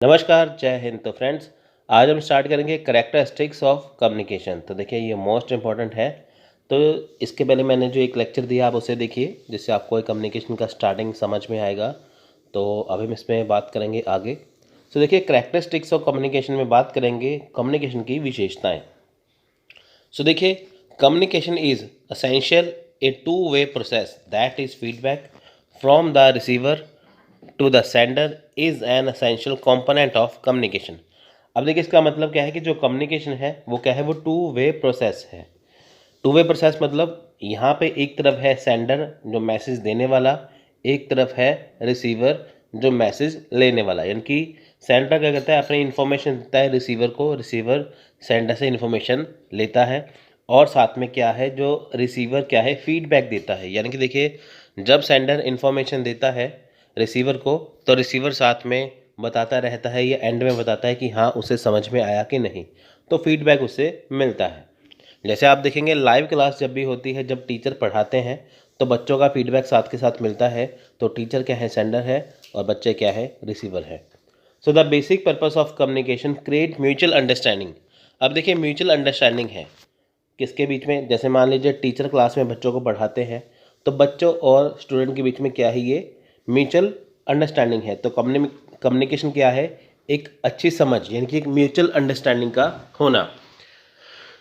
नमस्कार, जय हिंद। तो फ्रेंड्स, आज हम स्टार्ट करेंगे कैरेक्टरिस्टिक्स ऑफ कम्युनिकेशन। तो देखिए, ये मोस्ट इम्पॉर्टेंट है। तो इसके पहले मैंने जो एक लेक्चर दिया आप उसे देखिए, जिससे आपको कम्युनिकेशन का स्टार्टिंग समझ में आएगा। तो अभी हम इसमें बात करेंगे आगे। तो देखिए, कैरेक्टरिस्टिक्स ऑफ कम्युनिकेशन में बात करेंगे कम्युनिकेशन की विशेषताएँ। सो देखिए, communication is essential a two way process that is feedback from the receiver to the sender is an essential component of communication. अब देखिए, इसका मतलब क्या है कि जो कम्युनिकेशन है वो क्या है, वो टू वे प्रोसेस है। टू वे प्रोसेस मतलब यहाँ पे एक तरफ है सेंडर जो मैसेज देने वाला, एक तरफ है रिसीवर जो मैसेज लेने वाला। यानी कि सेंडर क्या करता है, अपनी इन्फॉर्मेशन देता है रिसीवर को, रिसीवर सेंडर से इन्फॉर्मेशन लेता है, और साथ में क्या है, जो रिसीवर क्या है, फीडबैक देता है। यानी कि देखिए, जब सेंडर इन्फॉर्मेशन देता है रिसीवर को, तो रिसीवर साथ में बताता रहता है या एंड में बताता है कि हाँ उसे समझ में आया कि नहीं, तो फीडबैक उससे मिलता है। जैसे आप देखेंगे, लाइव क्लास जब भी होती है, जब टीचर पढ़ाते हैं तो बच्चों का फीडबैक साथ के साथ मिलता है। तो टीचर क्या है, सेंडर है, और बच्चे क्या है, रिसीवर है। So the basic purpose of communication create mutual understanding. अब देखिए, म्यूचुअल अंडरस्टैंडिंग है किसके बीच में, जैसे मान लीजिए टीचर क्लास में बच्चों को पढ़ाते हैं, तो बच्चों और स्टूडेंट के बीच में क्या है, ये म्यूचुअल अंडरस्टैंडिंग है। तो कम्युनिकेशन क्या है, एक अच्छी समझ, यानी कि एक म्यूचुअल अंडरस्टैंडिंग का होना।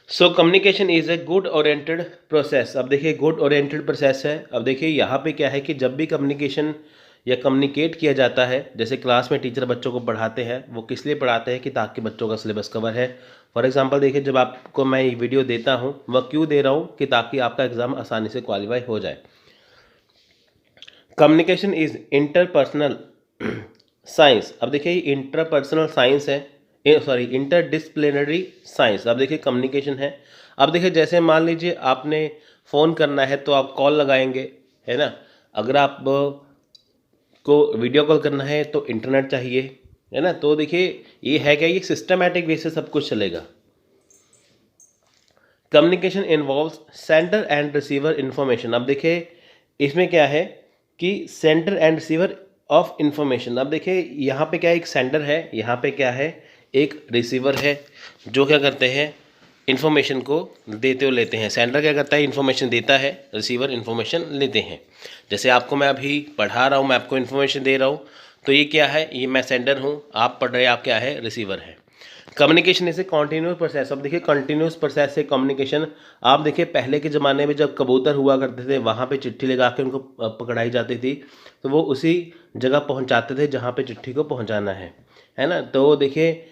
So communication is a good oriented process. अब देखिए, गुड ओरिएंटेड प्रोसेस है। अब देखिए, यहाँ पे क्या है कि जब भी कम्युनिकेशन या कम्युनिकेट किया जाता है, जैसे क्लास में टीचर बच्चों को पढ़ाते हैं, वो किस लिए पढ़ाते हैं कि ताकि बच्चों का सिलेबस कवर है। फॉर एग्जांपल देखिए, जब आपको मैं ये वीडियो देता हूँ, वह क्यों दे रहा हूँ कि ताकि आपका एग्ज़ाम आसानी से क्वालिफाई हो जाए। Communication is interpersonal science. अब देखिए, ये इंटरपर्सनल साइंस है, इंटरडिसिप्लिनरी साइंस। अब देखिए, कम्युनिकेशन है। अब देखिए, जैसे मान लीजिए आपने फ़ोन करना है तो आप कॉल लगाएंगे, है ना। अगर आप को वीडियो कॉल करना है तो इंटरनेट चाहिए, है ना। तो देखिए, ये है क्या, ये सिस्टमैटिक वे से सब कुछ चलेगा। Communication involves sender and receiver information. अब देखिए, इसमें क्या है कि sender and receiver of information. अब देखिए, यहाँ पे क्या है, एक सेंडर है, यहाँ पे क्या है, एक रिसीवर है, जो क्या करते हैं, इन्फॉर्मेशन को देते हो लेते हैं। सेंडर क्या करता है, इन्फॉर्मेशन देता है, रिसीवर इन्फॉर्मेशन लेते हैं। जैसे आपको मैं अभी पढ़ा रहा हूँ, मैं आपको इन्फॉर्मेशन दे रहा हूँ, तो ये क्या है, ये मैं सेंडर हूँ, आप पढ़ रहे हैं, आप क्या है, रिसीवर है। Communication is a continuous process. अब देखिए, कंटिन्यूस प्रोसेस से कम्युनिकेशन। आप देखिए, पहले के ज़माने में जब कबूतर हुआ करते थे, वहाँ पे चिट्ठी लगा के उनको पकड़ाई जाती थी, तो वो उसी जगह पहुँचाते थे जहाँ पे चिट्ठी को पहुँचाना है ना। तो देखिए,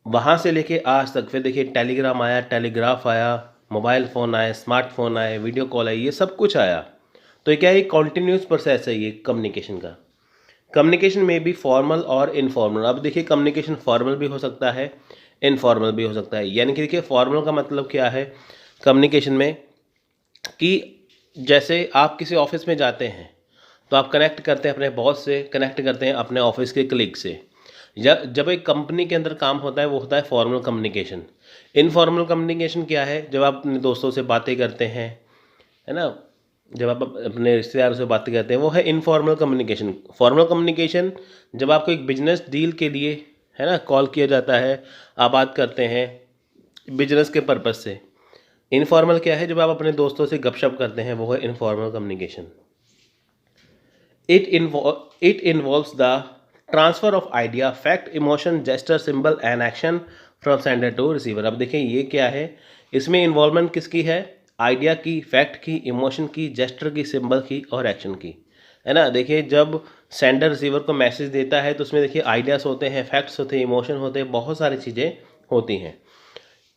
वहाँ से लेके आज तक, फिर देखिए टेलीग्राम आया, टेलीग्राफ आया, मोबाइल फ़ोन आए, स्मार्टफोन आए, वीडियो कॉल आई, ये सब कुछ आया। तो ये क्या है, कॉन्टीन्यूस प्रोसेस है ये कम्युनिकेशन का। कम्युनिकेशन में भी फॉर्मल और इनफॉर्मल। अब देखिए, कम्युनिकेशन फॉर्मल भी हो सकता है, इनफॉर्मल भी हो सकता है। यानी कि देखिए, फॉर्मल का मतलब क्या है कम्युनिकेशन में, कि जैसे आप किसी ऑफिस में जाते हैं तो आप कनेक्ट करते हैं अपने बॉस से, कनेक्ट करते हैं अपने ऑफिस के कलीग से। जब एक कंपनी के अंदर काम होता है, वो होता है फॉर्मल कम्युनिकेशन। इनफॉर्मल कम्युनिकेशन क्या है, जब आप अपने दोस्तों से बातें करते हैं, है ना, जब आप अपने रिश्तेदारों से बातें करते हैं, वो है इनफॉर्मल कम्युनिकेशन। फॉर्मल कम्युनिकेशन, जब आपको एक बिजनेस डील के लिए, है ना, कॉल किया जाता है, आप बात करते हैं बिजनेस के पर्पज़ से। इनफॉर्मल क्या है, जब आप अपने दोस्तों से गपशप करते हैं, वो है informal communication. It involves the transfer of idea, fact, emotion, gesture, symbol and action from sender to receiver. अब देखिए, ये क्या है, इसमें इन्वॉल्वमेंट किसकी है, आइडिया की, फैक्ट की, इमोशन की, जेस्टर की, सिंबल की और एक्शन की, है ना। देखिए, जब सेंडर रिसीवर को मैसेज देता है तो उसमें देखिए आइडियाज़ होते हैं, फैक्ट्स होते हैं, इमोशन होते हैं, बहुत सारी चीज़ें होती हैं।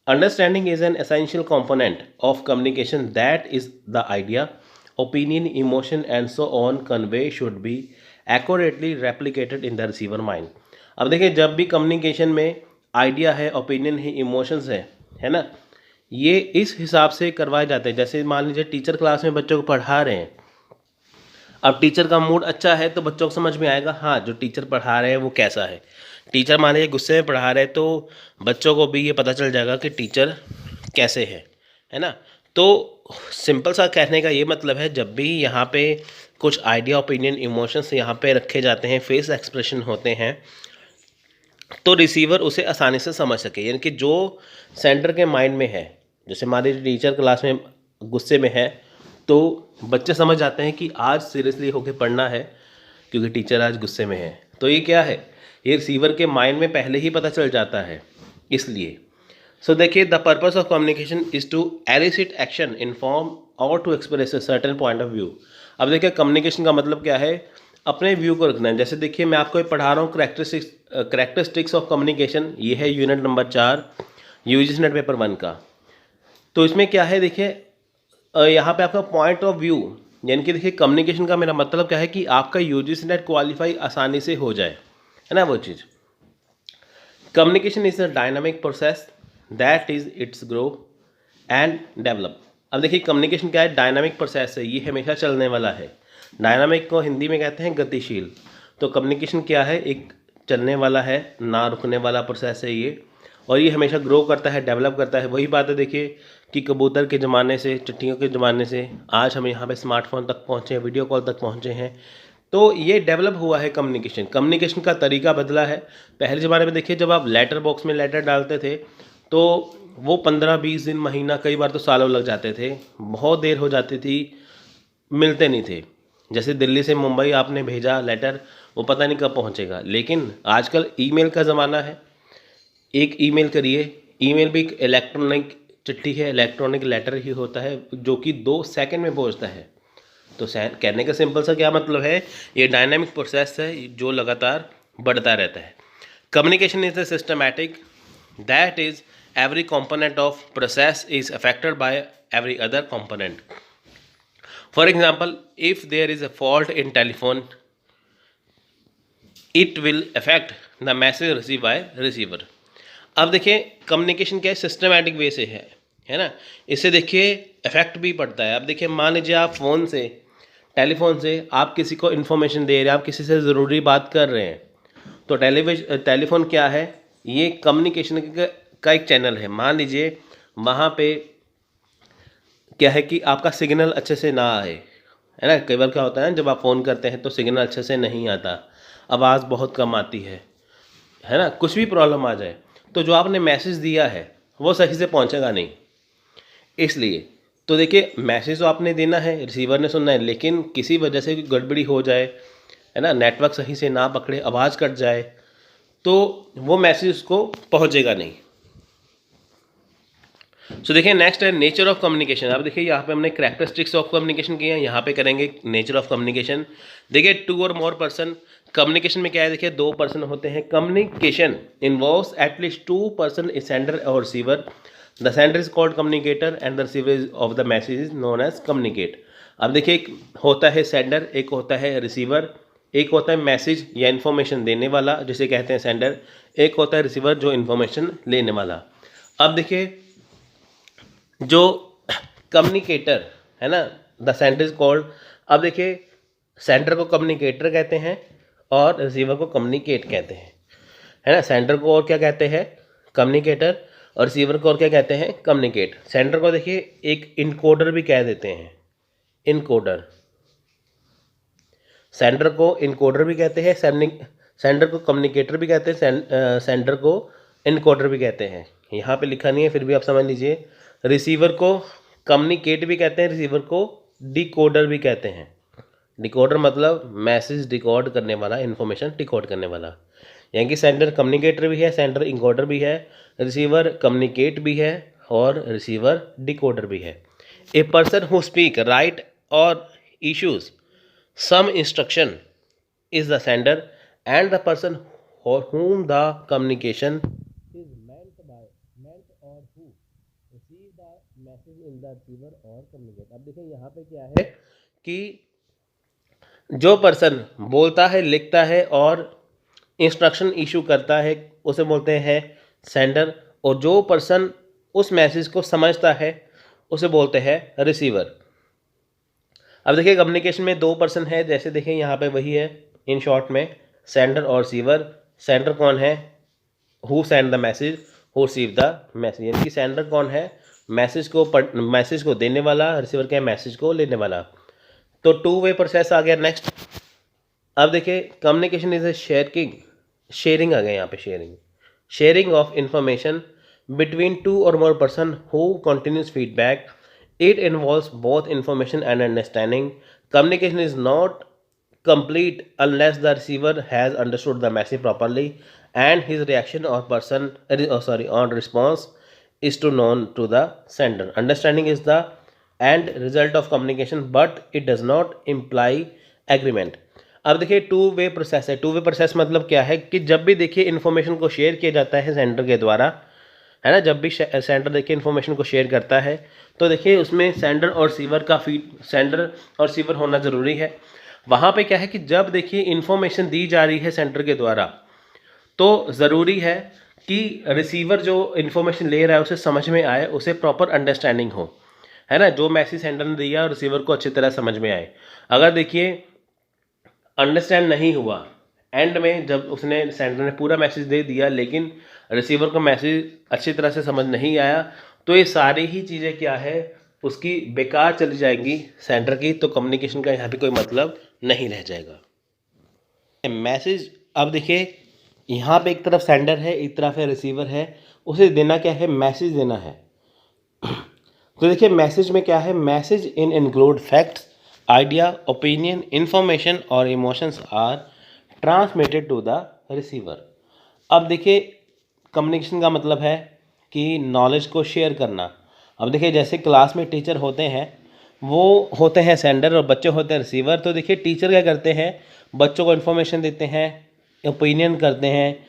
Understanding is an essential component of communication, that is the idea, opinion, emotion and so on convey should be accurately replicated in the receiver mind. अब देखिए, जब भी कम्युनिकेशन में आइडिया है, ओपिनियन है, इमोशंस है ना, ये इस हिसाब से करवाए जाते हैं। जैसे मान लीजिए टीचर क्लास में बच्चों को पढ़ा रहे हैं, अब टीचर का मूड अच्छा है तो बच्चों को समझ में आएगा हाँ जो टीचर पढ़ा रहे हैं वो कैसा है। टीचर मान लीजिए गुस्से में पढ़ा रहे हैं तो बच्चों को भी ये पता चल जाएगा कि टीचर कैसे है ना। तो सिंपल सा कहने का ये मतलब है, जब भी यहाँ पे कुछ आइडिया, ओपिनियन, इमोशंस यहाँ पे रखे जाते हैं, फेस एक्सप्रेशन होते हैं, तो रिसीवर उसे आसानी से समझ सके। यानी कि जो सेंडर के माइंड में है, जैसे हमारे टीचर क्लास में गुस्से में है तो बच्चे समझ जाते हैं कि आज सीरियसली होके पढ़ना है क्योंकि टीचर आज गुस्से में है। तो ये क्या है, ये रिसीवर के माइंड में पहले ही पता चल जाता है। इसलिए सो देखिए, the purpose of communication is to elicit action, inform और to express a certain point of view. अब देखिए कम्युनिकेशन का मतलब क्या है, अपने व्यू को रखना है। जैसे देखिए मैं आपको पढ़ा रहा हूँ करेक्टरिस्टिक्स ऑफ कम्युनिकेशन, ये है unit number 4 UGC net paper 1 का। तो इसमें क्या है देखिए, यहाँ पे आपका पॉइंट ऑफ व्यू, यानी कि देखिए कम्युनिकेशन का मेरा मतलब क्या है कि आपका यूजीसी नेट क्वालिफाई आसानी से हो जाए, है ना वो चीज़। Communication is a dynamic process that is its grow and develop. अब देखिए कम्युनिकेशन क्या है, डायनामिक प्रोसेस है, ये हमेशा चलने वाला है। डायनामिक को हिंदी में कहते हैं गतिशील। तो कम्युनिकेशन क्या है, एक चलने वाला है, ना रुकने वाला प्रोसेस है ये, और ये हमेशा ग्रो करता है, डेवलप करता है। वही बात है देखिए कि कबूतर के ज़माने से, चिट्ठियों के ज़माने से आज हम यहाँ पे स्मार्टफोन तक पहुँचे हैं, वीडियो कॉल तक पहुँचे हैं। तो ये डेवलप हुआ है कम्युनिकेशन। कम्युनिकेशन का तरीका बदला है। पहले ज़माने में देखिए जब आप लेटर बॉक्स में लेटर डालते थे तो वो 15-20 दिन, महीना, कई बार तो सालों लग जाते थे, बहुत देर हो जाती थी, मिलते नहीं थे। जैसे दिल्ली से मुंबई आपने भेजा लेटर, वो पता नहीं कब पहुंचेगा। लेकिन आजकल ईमेल का ज़माना है, एक ईमेल करिए, ईमेल भी एक इलेक्ट्रॉनिक चिट्ठी है, इलेक्ट्रॉनिक लेटर ही होता है जो कि 2 सेकंड में पहुंचता है। तो कहने का सिंपल सा क्या मतलब है, ये डायनामिक प्रोसेस है जो लगातार बढ़ता रहता है। Communication is a systematic that is every component of process is affected by every other component. For example, if there is a fault in telephone, it will affect the message received by receiver. अब देखिए communication क्या है, systematic way से है ना। इससे देखिए effect भी पड़ता है। अब देखिए मान लीजिए आप फ़ोन से, टेलीफोन से आप किसी को इन्फॉर्मेशन दे रहे हैं, आप किसी से ज़रूरी बात कर रहे हैं, तो टेलीफोन क्या है, ये कम्युनिकेशन का एक चैनल है। मान लीजिए वहाँ पे क्या है कि आपका सिग्नल अच्छे से ना आए, है ना। कई बार क्या होता है जब आप फ़ोन करते हैं तो सिग्नल अच्छे से नहीं आता, आवाज़ बहुत कम आती है ना, कुछ भी प्रॉब्लम आ जाए तो जो आपने मैसेज दिया है वो सही से पहुंचेगा नहीं। इसलिए तो देखिए मैसेज तो आपने देना है, रिसीवर ने सुनना है, लेकिन किसी वजह से गड़बड़ी हो जाए, है ना, नेटवर्क सही से ना पकड़े, आवाज़ कट जाए, तो वो मैसेज उसको पहुंचेगा नहीं। सो देखिए नेक्स्ट है नेचर ऑफ कम्युनिकेशन। अब देखिए यहाँ पे हमने कैरेक्टरिस्टिक्स ऑफ कम्युनिकेशन किया है, यहाँ पे करेंगे नेचर ऑफ कम्युनिकेशन। देखिए 2 और मोर पर्सन, कम्युनिकेशन में क्या है, देखिए 2 पर्सन होते हैं। Communication involves at least 2 person, a sender और receiver. The sender is called communicator and the receiver of the message is known as communicate. अब देखिए एक होता है सेंडर, एक होता है रिसीवर, एक होता है मैसेज या इन्फॉर्मेशन देने वाला जिसे कहते हैं सेंडर, एक होता है रिसीवर जो इन्फॉर्मेशन लेने वाला। अब देखिए जो कम्युनिकेटर है ना, द सेंडर इज कॉल्ड, अब देखिए सेंडर को कम्युनिकेटर कहते हैं और रिसीवर को कम्युनिकेट कहते हैं, है ना। सेंडर को और क्या कहते हैं, कम्युनिकेटर, और रिसीवर को और क्या कहते हैं, कम्युनिकेट। सेंडर को देखिए एक इनकोडर भी कह देते हैं, इनकोडर। सेंडर को इनकोडर भी कहते हैं, सेंडर को कम्युनिकेटर भी कहते हैं, सेंडर को इनकोडर भी कहते हैं। यहाँ पे लिखा नहीं है फिर भी आप समझ लीजिए। रिसीवर को कम्युनिकेट भी कहते हैं, रिसीवर को डिकोडर भी कहते हैं। डिकोडर मतलब मैसेज डिकोड करने वाला, इन्फॉर्मेशन डिकोड करने वाला। यानी कि सेंडर कम्युनिकेटर भी है, सेंडर इनकोडर भी है, रिसीवर कम्युनिकेट भी है और रिसीवर डिकोडर भी है। A person who speak, right और issues some instruction is the sender and the person for whom the communication is meant or who receive the message in the receiver or communicate। अब देखिए यहाँ पे क्या है कि जो पर्सन बोलता है, लिखता है और इंस्ट्रक्शन इशू करता है उसे बोलते हैं सेंडर, और जो पर्सन उस मैसेज को समझता है उसे बोलते हैं रिसीवर। अब देखिए कम्युनिकेशन में 2 पर्सन है, जैसे देखिए यहाँ पे वही है इन शॉर्ट में, सेंडर और रिसीवर। सेंडर कौन है, who send the message, who receive the message. यानी कि सेंडर कौन है, मैसेज को देने वाला, रिसीवर क्या है, मैसेज को लेने वाला। तो 2 वे प्रोसेस आ गया। नेक्स्ट अब देखिए कम्युनिकेशन इज ए शेयरिंग आ गया यहाँ पे, sharing. sharing of information between two or more person who continues feedback. It involves both information and understanding. Communication is not complete unless the receiver has understood the message properly and his reaction or on response is to known to the sender. Understanding is the end result of communication, but it does not imply agreement. अब देखिए to way process है। To way process मतलब क्या है कि जब भी देखिए इन्फॉर्मेशन को शेयर किया जाता है सेंडर के द्वारा, है ना, जब भी सेंडर देखिए इन्फॉर्मेशन को शेयर करता है तो देखिए उसमें सेंडर और रिसीवर होना ज़रूरी है। वहाँ पे क्या है कि जब देखिए इन्फॉर्मेशन दी जा रही है सेंडर के द्वारा तो ज़रूरी है कि रिसीवर जो इन्फॉर्मेशन ले रहा है उसे समझ में आए, उसे प्रॉपर अंडरस्टैंडिंग हो, है ना, जो मैसेज सेंडर ने दिया और रिसीवर को अच्छी तरह समझ में आए। अगर देखिए अंडरस्टैंड नहीं हुआ, एंड में जब उसने सेंडर ने पूरा मैसेज दे दिया लेकिन रिसीवर को मैसेज अच्छी तरह से समझ नहीं आया, तो ये सारी ही चीज़ें क्या है उसकी बेकार चली जाएंगी सेंडर की, तो कम्युनिकेशन का यहाँ पे कोई मतलब नहीं रह जाएगा। मैसेज, अब देखिए यहाँ पे एक तरफ सेंडर है, एक तरफ है रिसीवर है, उसे देना क्या है, मैसेज देना है। तो देखिए मैसेज में क्या है, message in include facts, idea, opinion, information और emotions are transmitted to the receiver. अब देखिए कम्युनिकेशन का मतलब है कि नॉलेज को शेयर करना। अब देखिए जैसे क्लास में टीचर होते हैं, वो होते हैं सेंडर और बच्चे होते हैं रिसीवर। तो देखिए टीचर क्या करते हैं, बच्चों को इन्फॉर्मेशन देते हैं, ओपिनियन करते हैं,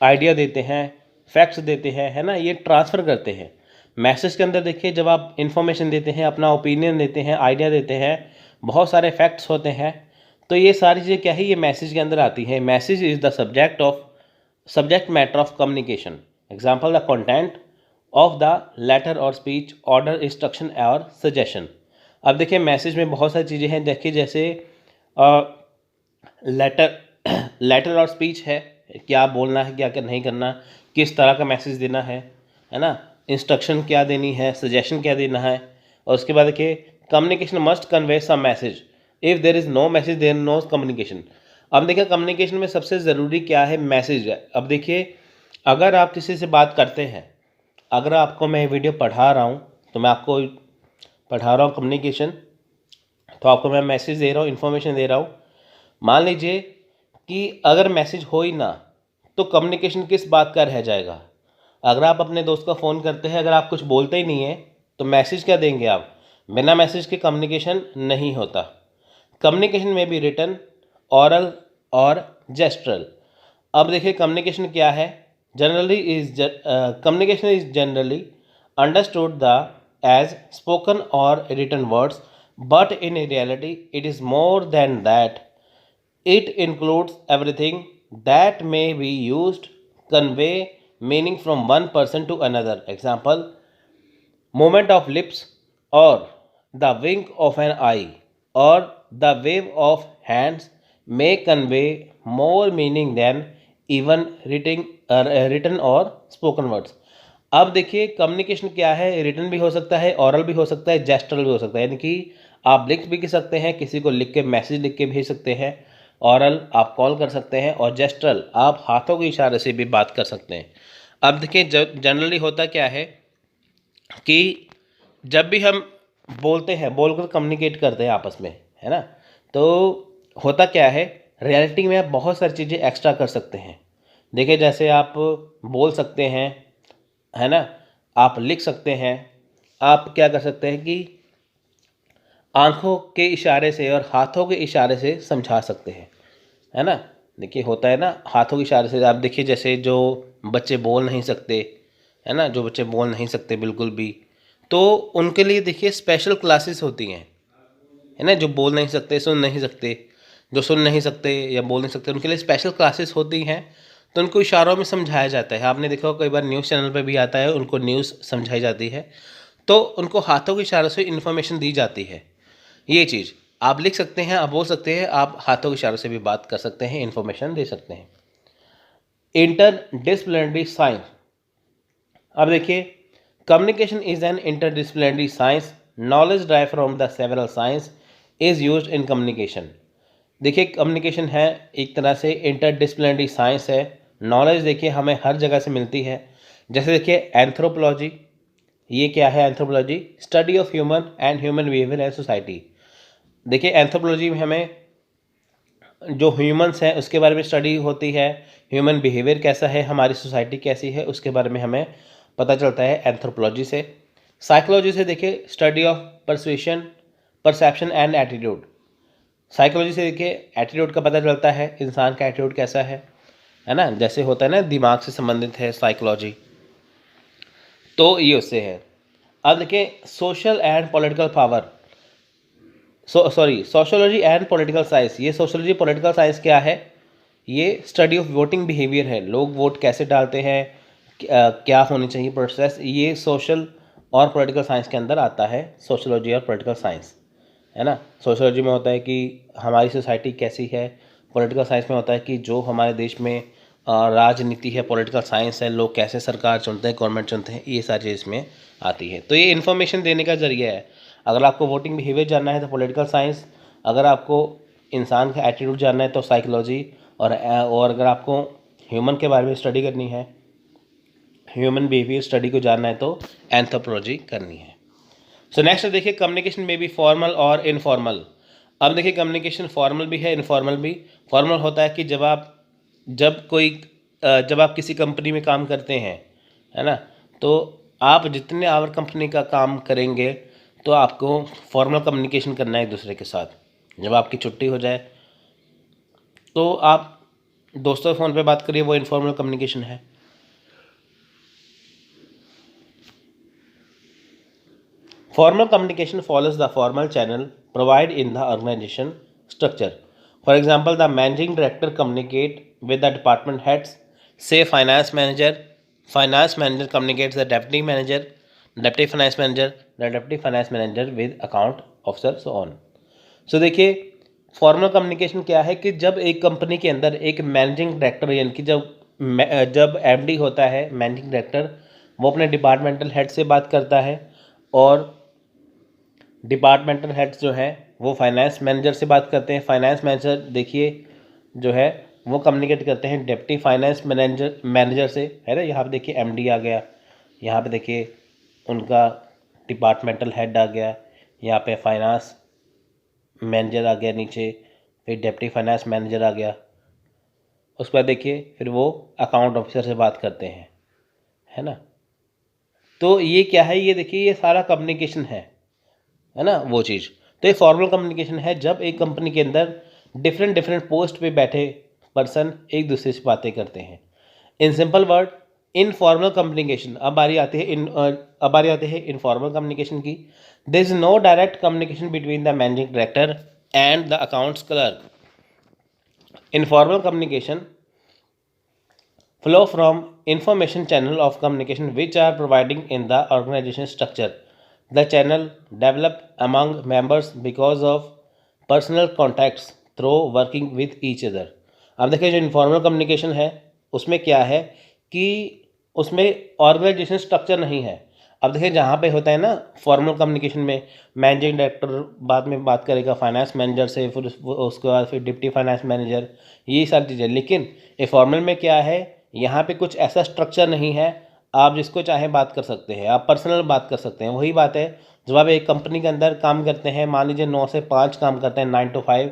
आइडिया देते हैं, फैक्ट्स देते हैं, है ना, ये ट्रांसफ़र करते हैं। मैसेज के अंदर देखिए जब आप इन्फॉर्मेशन देते हैं, अपना ओपिनियन देते हैं, आइडिया देते हैं, बहुत सारे फैक्ट्स होते हैं, तो ये सारी चीज़ें क्या है, ये मैसेज के अंदर आती है। Message is the subject matter of communication. Example the content of the letter और स्पीच, ऑर्डर, इंस्ट्रक्शन और सजेशन। अब देखिए मैसेज में बहुत सारी चीज़ें हैं, देखिए जैसे लेटर और स्पीच है, क्या बोलना है, क्या नहीं करना, किस तरह का मैसेज देना है ना, इंस्ट्रक्शन क्या देनी है, सजेशन क्या देना है। और उसके बाद देखिए communication must convey some message, if there is no message there no communication. अब देखिए कम्युनिकेशन में सबसे ज़रूरी क्या है, मैसेज है। अब देखिए अगर आप किसी से बात करते हैं, अगर आपको मैं वीडियो पढ़ा रहा हूँ तो मैं आपको पढ़ा रहा हूँ कम्युनिकेशन, तो आपको मैं मैसेज दे रहा हूँ, इन्फॉर्मेशन दे रहा हूँ। मान लीजिए कि अगर मैसेज हो ही ना तो कम्युनिकेशन किस बात का रह जाएगा। अगर आप अपने दोस्त को फ़ोन करते हैं, अगर आप कुछ बोलते ही नहीं है तो मैसेज क्या देंगे आप, बिना मैसेज के कम्युनिकेशन नहीं होता। कम्युनिकेशन में भी रिटन, ऑरल और जेस्टरल। अब देखिए कम्युनिकेशन क्या है, communication is generally understood the as spoken और written words, but in reality it is more than that. It includes everything that may be used convey meaning from one person to another. Example, movement of lips or the wink of an eye or the wave of hands may convey more meaning than even written or spoken words. अब देखिए communication क्या है, written भी हो सकता है, ऑरल भी हो सकता है, जेस्टरल भी हो सकता है, यानी कि आप लिख भी सकते हैं, किसी को लिख के मैसेज लिख के भेज सकते हैं, ऑरल आप कॉल कर सकते हैं और जेस्टरल आप हाथों के इशारे से भी बात कर सकते हैं। अब देखिए जनरली होता क्या है कि जब भी हम बोलते हैं, बोलकर कम्युनिकेट करते हैं आपस में, है ना, तो होता क्या है, रियलिटी में आप बहुत सारी चीज़ें एक्स्ट्रा कर सकते हैं। देखिए जैसे आप बोल सकते हैं, है ना, आप लिख सकते हैं, आप क्या कर सकते हैं कि आंखों के इशारे से और हाथों के इशारे से समझा सकते हैं, है ना। देखिए होता है ना, हाथों के इशारे से आप देखिए जैसे जो बच्चे बोल नहीं सकते, है ना, जो बच्चे बोल नहीं सकते बिल्कुल भी, तो उनके लिए देखिए स्पेशल क्लासेस होती हैं, है ना, जो बोल नहीं सकते, सुन नहीं सकते, जो सुन नहीं सकते या बोल नहीं सकते, उनके लिए स्पेशल क्लासेस होती हैं, तो उनको इशारों में समझाया जाता है। आपने देखा कई बार न्यूज़ चैनल पर भी आता है, उनको न्यूज़ समझाई जाती है, तो उनको हाथों के इशारों से इन्फॉर्मेशन दी जाती है। ये चीज़ आप लिख सकते हैं, आप बोल सकते हैं, आप हाथों के इशारों से भी बात कर सकते हैं, इन्फॉर्मेशन दे सकते हैं। Interdisciplinary science. अब देखिए communication is an interdisciplinary science, knowledge drive from the several science is used in communication. देखिए कम्युनिकेशन है एक तरह से इंटरडिसिप्लिनरी साइंस है, नॉलेज देखिए हमें हर जगह से मिलती है। जैसे देखिए एंथ्रोपोलॉजी, ये क्या है anthropology? Study of human and human behaviour and society. देखिए एंथ्रोपोलॉजी में हमें जो ह्यूमंस हैं उसके बारे में स्टडी होती है, ह्यूमन बिहेवियर कैसा है, हमारी सोसाइटी कैसी है, उसके बारे में हमें पता चलता है एंथ्रोपोलॉजी से। साइकोलॉजी से देखिए study of persuasion, perception and attitude. Psychology से देखिए एटीट्यूड का पता चलता है, इंसान का एटीट्यूड कैसा है ना, जैसे होता है ना दिमाग से संबंधित है साइकोलॉजी, तो ये उससे है। अब देखिए social and political power, sociology and political science. ये सोशोलॉजी पॉलिटिकल साइंस क्या है? ये स्टडी ऑफ वोटिंग बिहेवियर है, लोग वोट कैसे डालते हैं, क्या होनी चाहिए प्रोसेस, ये सोशल और पॉलिटिकल साइंस के अंदर आता है, सोशोलॉजी और पॉलिटिकल साइंस, है ना। सोशोलॉजी में होता है कि हमारी सोसाइटी कैसी है, पॉलिटिकल साइंस में होता है कि जो हमारे देश में राजनीति है, पॉलिटिकल साइंस है, लोग कैसे सरकार चुनते हैं, गवर्नमेंट चुनते हैं, ये सारी चीज़ इसमें आती है। तो ये इन्फॉर्मेशन देने का जरिया है। अगर आपको वोटिंग बिहेवियर जानना है तो पॉलिटिकल साइंस, अगर आपको इंसान का एटीट्यूड जानना है तो साइकोलॉजी, और अगर आपको ह्यूमन के बारे में स्टडी करनी है, ह्यूमन बिहेवियर स्टडी को जानना है तो एंथ्रोपोलॉजी करनी है। सो नेक्स्ट देखिए कम्युनिकेशन में भी फॉर्मल और इनफॉर्मल। अब देखिए कम्युनिकेशन फॉर्मल भी है, इनफॉर्मल भी। फॉर्मल होता है कि जब आप किसी कंपनी में काम करते हैं, है ना, तो आप जितने आवर कंपनी का काम करेंगे तो आपको फॉर्मल कम्युनिकेशन करना है एक दूसरे के साथ। जब आपकी छुट्टी हो जाए तो आप दोस्तों फ़ोन पे बात करिए, वो इनफॉर्मल कम्युनिकेशन है। Formal communication follows the formal channel provided in the organization structure. For example, the managing director communicate with the department heads, say finance manager. Finance manager communicates the deputy manager, deputy finance manager, the deputy finance manager with account officer, so on. So देखिए formal communication क्या है कि जब एक company के अंदर एक managing director, यानी कि जब एमडी होता है मैनेजिंग डायरेक्टर, वो अपने डिपार्टमेंटल हेड से बात करता है, और डिपार्टमेंटल हेड्स जो हैं वो फाइनेंस मैनेजर से बात करते हैं। फाइनेंस मैनेजर देखिए जो है वो कम्युनिकेट करते हैं डिप्टी फाइनेंस मैनेजर से, है ना। यहाँ पे देखिए एमडी आ गया, यहाँ पे देखिए उनका डिपार्टमेंटल हेड आ गया, यहाँ पे फाइनेंस मैनेजर आ गया नीचे, फिर डिप्टी फाइनेंस मैनेजर आ गया। उसके बाद देखिए फिर वो अकाउंट ऑफिसर से बात करते हैं, है ना। तो ये क्या है, ये देखिए ये सारा कम्युनिकेशन है ना वो चीज़। तो ये फॉर्मल कम्युनिकेशन है जब एक कंपनी के अंदर डिफरेंट पोस्ट पे बैठे पर्सन एक दूसरे से बातें करते हैं। In simple word informal communication. अब बारी आती है इनफॉर्मल कम्युनिकेशन की। There is no direct communication between the managing director and the accounts clerk. Informal communication flow from information channel of communication which are providing in the organization structure. The channel develop among members because of personal contacts through working with each other. अब देखिए जो informal communication है उसमें क्या है कि उसमें organisation structure नहीं है। अब देखिए जहाँ पे होता है ना फॉर्मल कम्युनिकेशन में मैनेजिंग डायरेक्टर बाद में बात करेगा फाइनेंस मैनेजर से, फिर उसके बाद फिर डिप्टी फाइनेंस मैनेजर, ये सारी चीज़ें। लेकिन ये फॉर्मल में क्या है, यहाँ पे कुछ ऐसा स्ट्रक्चर नहीं है, आप जिसको चाहे बात कर सकते हैं, आप पर्सनल बात कर सकते हैं। वही बात है जब आप एक कंपनी के अंदर काम करते हैं, मान लीजिए 9 से 5 काम करते हैं, 9 to 5,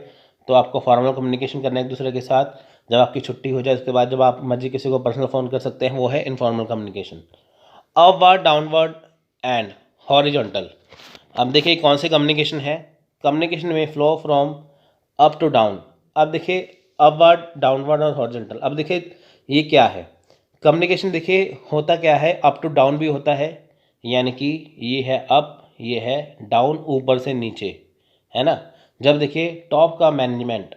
तो आपको फॉर्मल कम्युनिकेशन करना है एक दूसरे के साथ। जब आपकी छुट्टी हो जाए उसके बाद जब आप मर्जी किसी को पर्सनल फ़ोन कर सकते हैं, वो है informal communication. Upward, downward and horizontal. अब देखिए कौन सी कम्युनिकेशन है। कम्युनिकेशन में flow from up to down. अब देखिए अपवर्ड, डाउनवर्ड और हॉरिजॉन्टल। अब देखिए ये क्या है कम्युनिकेशन, देखिए होता क्या है, अप टू डाउन भी होता है, यानी कि ये है अप, ये है डाउन, ऊपर से नीचे, है ना। जब देखिए टॉप का मैनेजमेंट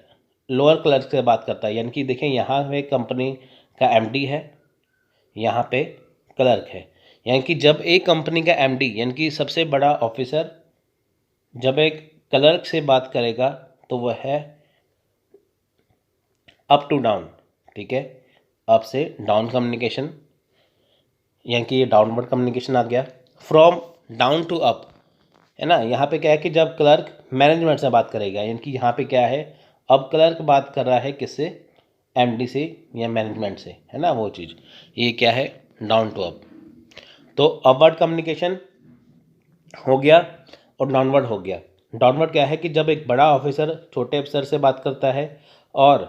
लोअर क्लर्क से बात करता है, यानी कि देखिए यहाँ पे कंपनी का एमडी है, यहाँ पे क्लर्क है, यानी कि जब एक कंपनी का एमडी यानी कि सबसे बड़ा ऑफिसर जब एक क्लर्क से बात करेगा तो वह है अप टू डाउन, ठीक है, अप से डाउन कम्युनिकेशन, यानी कि ये डाउनवर्ड कम्युनिकेशन आ गया। फ्रॉम डाउन टू अप, है ना। यहाँ पे क्या है कि जब क्लर्क मैनेजमेंट से बात करेगा, यानी कि यहाँ पे क्या है, अब क्लर्क बात कर रहा है किससे, एमडी से या मैनेजमेंट से, है ना वो चीज़। ये क्या है, डाउन टू अप। तो अपवर्ड कम्युनिकेशन हो गया और डाउनवर्ड हो गया। डाउनवर्ड क्या है कि जब एक बड़ा ऑफिसर छोटे अफसर से बात करता है, और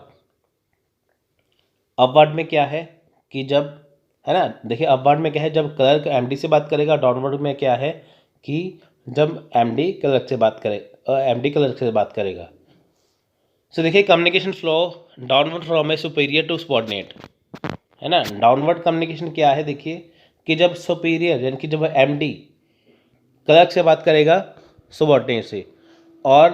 अपवर्ड में क्या है कि जब, है ना, देखिए अपवर्ड में क्या है जब क्लर्क एमडी से बात करेगा, डाउनवर्ड में क्या है कि जब एमडी क्लर्क से बात करे, एमडी क्लर्क से बात करेगा। सो देखिए communication flow downward from a superior to subordinate, है ना। डाउनवर्ड कम्युनिकेशन क्या है, देखिए कि जब सुपीरियर यानी कि जब एमडी क्लर्क से बात करेगा सबऑर्डिनेट से, और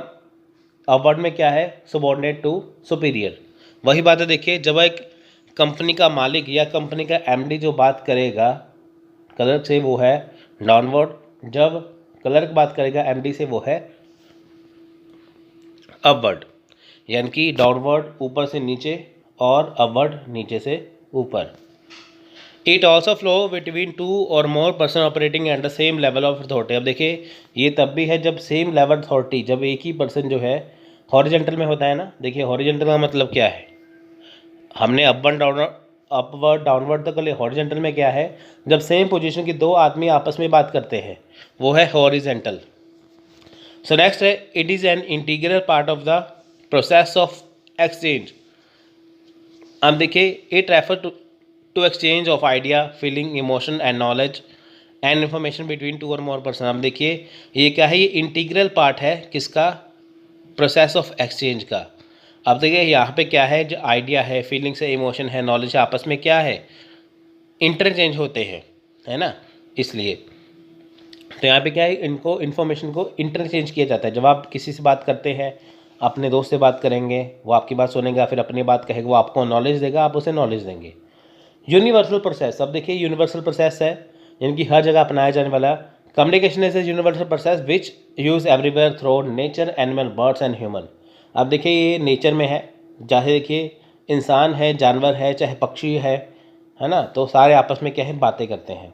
अपवर्ड में क्या है, सबऑर्डिनेट टू सुपीरियर। वही बात है, देखिए जब एक कंपनी का मालिक या कंपनी का एमडी जो बात करेगा क्लर्क से वो है डाउनवर्ड, जब क्लर्क बात करेगा एमडी से वो है अपवर्ड, यानी कि डाउनवर्ड ऊपर से नीचे और अपवर्ड नीचे से ऊपर। It also flow between two और more person operating at the same level of authority. अब देखिए ये तब भी है जब सेम लेवल अथॉरिटी, जब एक ही पर्सन जो है हॉरिजेंटल में होता है ना। देखिए हॉरिजेंटल का मतलब क्या है, हमने अपवर्ड डाउनवर्ड तक ले, हॉरिजेंटल में क्या है, जब सेम पोजीशन के दो आदमी आपस में बात करते हैं वो है हॉरिजेंटल। सो नेक्स्ट है, it is an integral part of the process of exchange. अब देखिए it refer to exchange of idea, feeling, emotion and knowledge and information between two और मोर पर्सन। अब देखिए ये क्या है, ये इंटीग्रल पार्ट है किसका, प्रोसेस ऑफ एक्सचेंज का। अब देखिए यहाँ पे क्या है, जो आइडिया है, फीलिंग्स है, इमोशन है, नॉलेज है, आपस में क्या है, इंटरचेंज होते हैं, है ना। इसलिए तो यहाँ पे क्या है, इनको इन्फॉर्मेशन को इंटरचेंज किया जाता है। जब आप किसी से बात करते हैं, अपने दोस्त से बात करेंगे, वो आपकी बात सुनेगा, फिर अपनी बात कहेगा, वो आपको नॉलेज देगा, आप उसे नॉलेज देंगे। यूनिवर्सल प्रोसेस, अब देखिए यूनिवर्सल प्रोसेस है यानी कि हर जगह अपनाया जाने वाला। Communication is a universal process which use everywhere through nature, animal, birds and human. अब देखिए ये नेचर में है, चाहे देखिए इंसान है, जानवर है, चाहे पक्षी है ना, तो सारे आपस में क्या है, बातें करते हैं।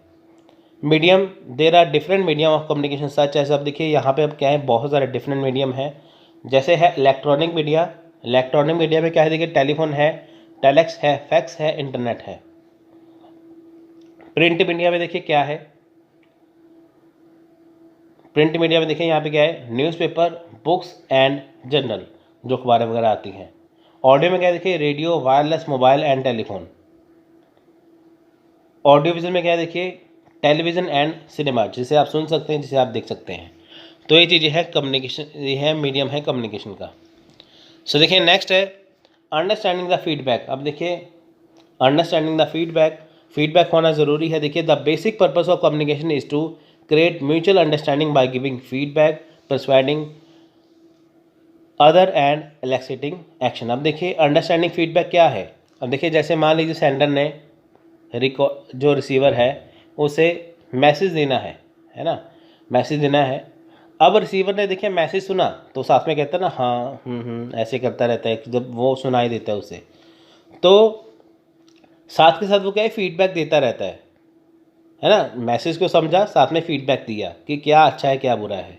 Medium, there are different medium of communication such है। अब देखिए यहाँ पे अब क्या है, बहुत सारे डिफरेंट मीडियम है। जैसे है इलेक्ट्रॉनिक मीडिया, इलेक्ट्रॉनिक मीडिया में क्या है, देखिए टेलीफोन है, टेलेक्स है, फैक्स है, इंटरनेट है। प्रिंट मीडिया में देखिए क्या है, प्रिंट मीडिया में देखिए यहाँ पे क्या है, न्यूज़पेपर, बुक्स एंड जर्नल, जो अखबारें वगैरह आती हैं। ऑडियो में क्या है, देखिए radio, wireless, mobile and telephone. Audio visual में क्या है, देखिए टेलीविज़न एंड सिनेमा, जिसे आप सुन सकते हैं, जिसे आप देख सकते हैं। तो ये चीज़ें हैं कम्युनिकेशन, ये है मीडियम है कम्युनिकेशन का। सो देखिए नेक्स्ट है अंडरस्टैंडिंग द फीडबैक। अब देखिए अंडरस्टैंडिंग द फीडबैक, फीडबैक होना ज़रूरी है। देखिए the basic purpose of communication is to create mutual understanding by giving feedback, persuading other and eliciting action. अब देखिए अंडरस्टैंडिंग फीडबैक क्या है, अब देखिए जैसे मान लीजिए सेंडर ने जो रिसीवर है उसे मैसेज देना है ना, मैसेज देना है। अब रिसीवर ने देखिए मैसेज सुना तो साथ में कहता है ना हाँ ऐसे करता रहता है, जब वो सुनाई देता है उसे, तो साथ के साथ वो क्या है, फीडबैक देता रहता है ना। मैसेज को समझा, साथ में फीडबैक दिया कि क्या अच्छा है क्या बुरा है,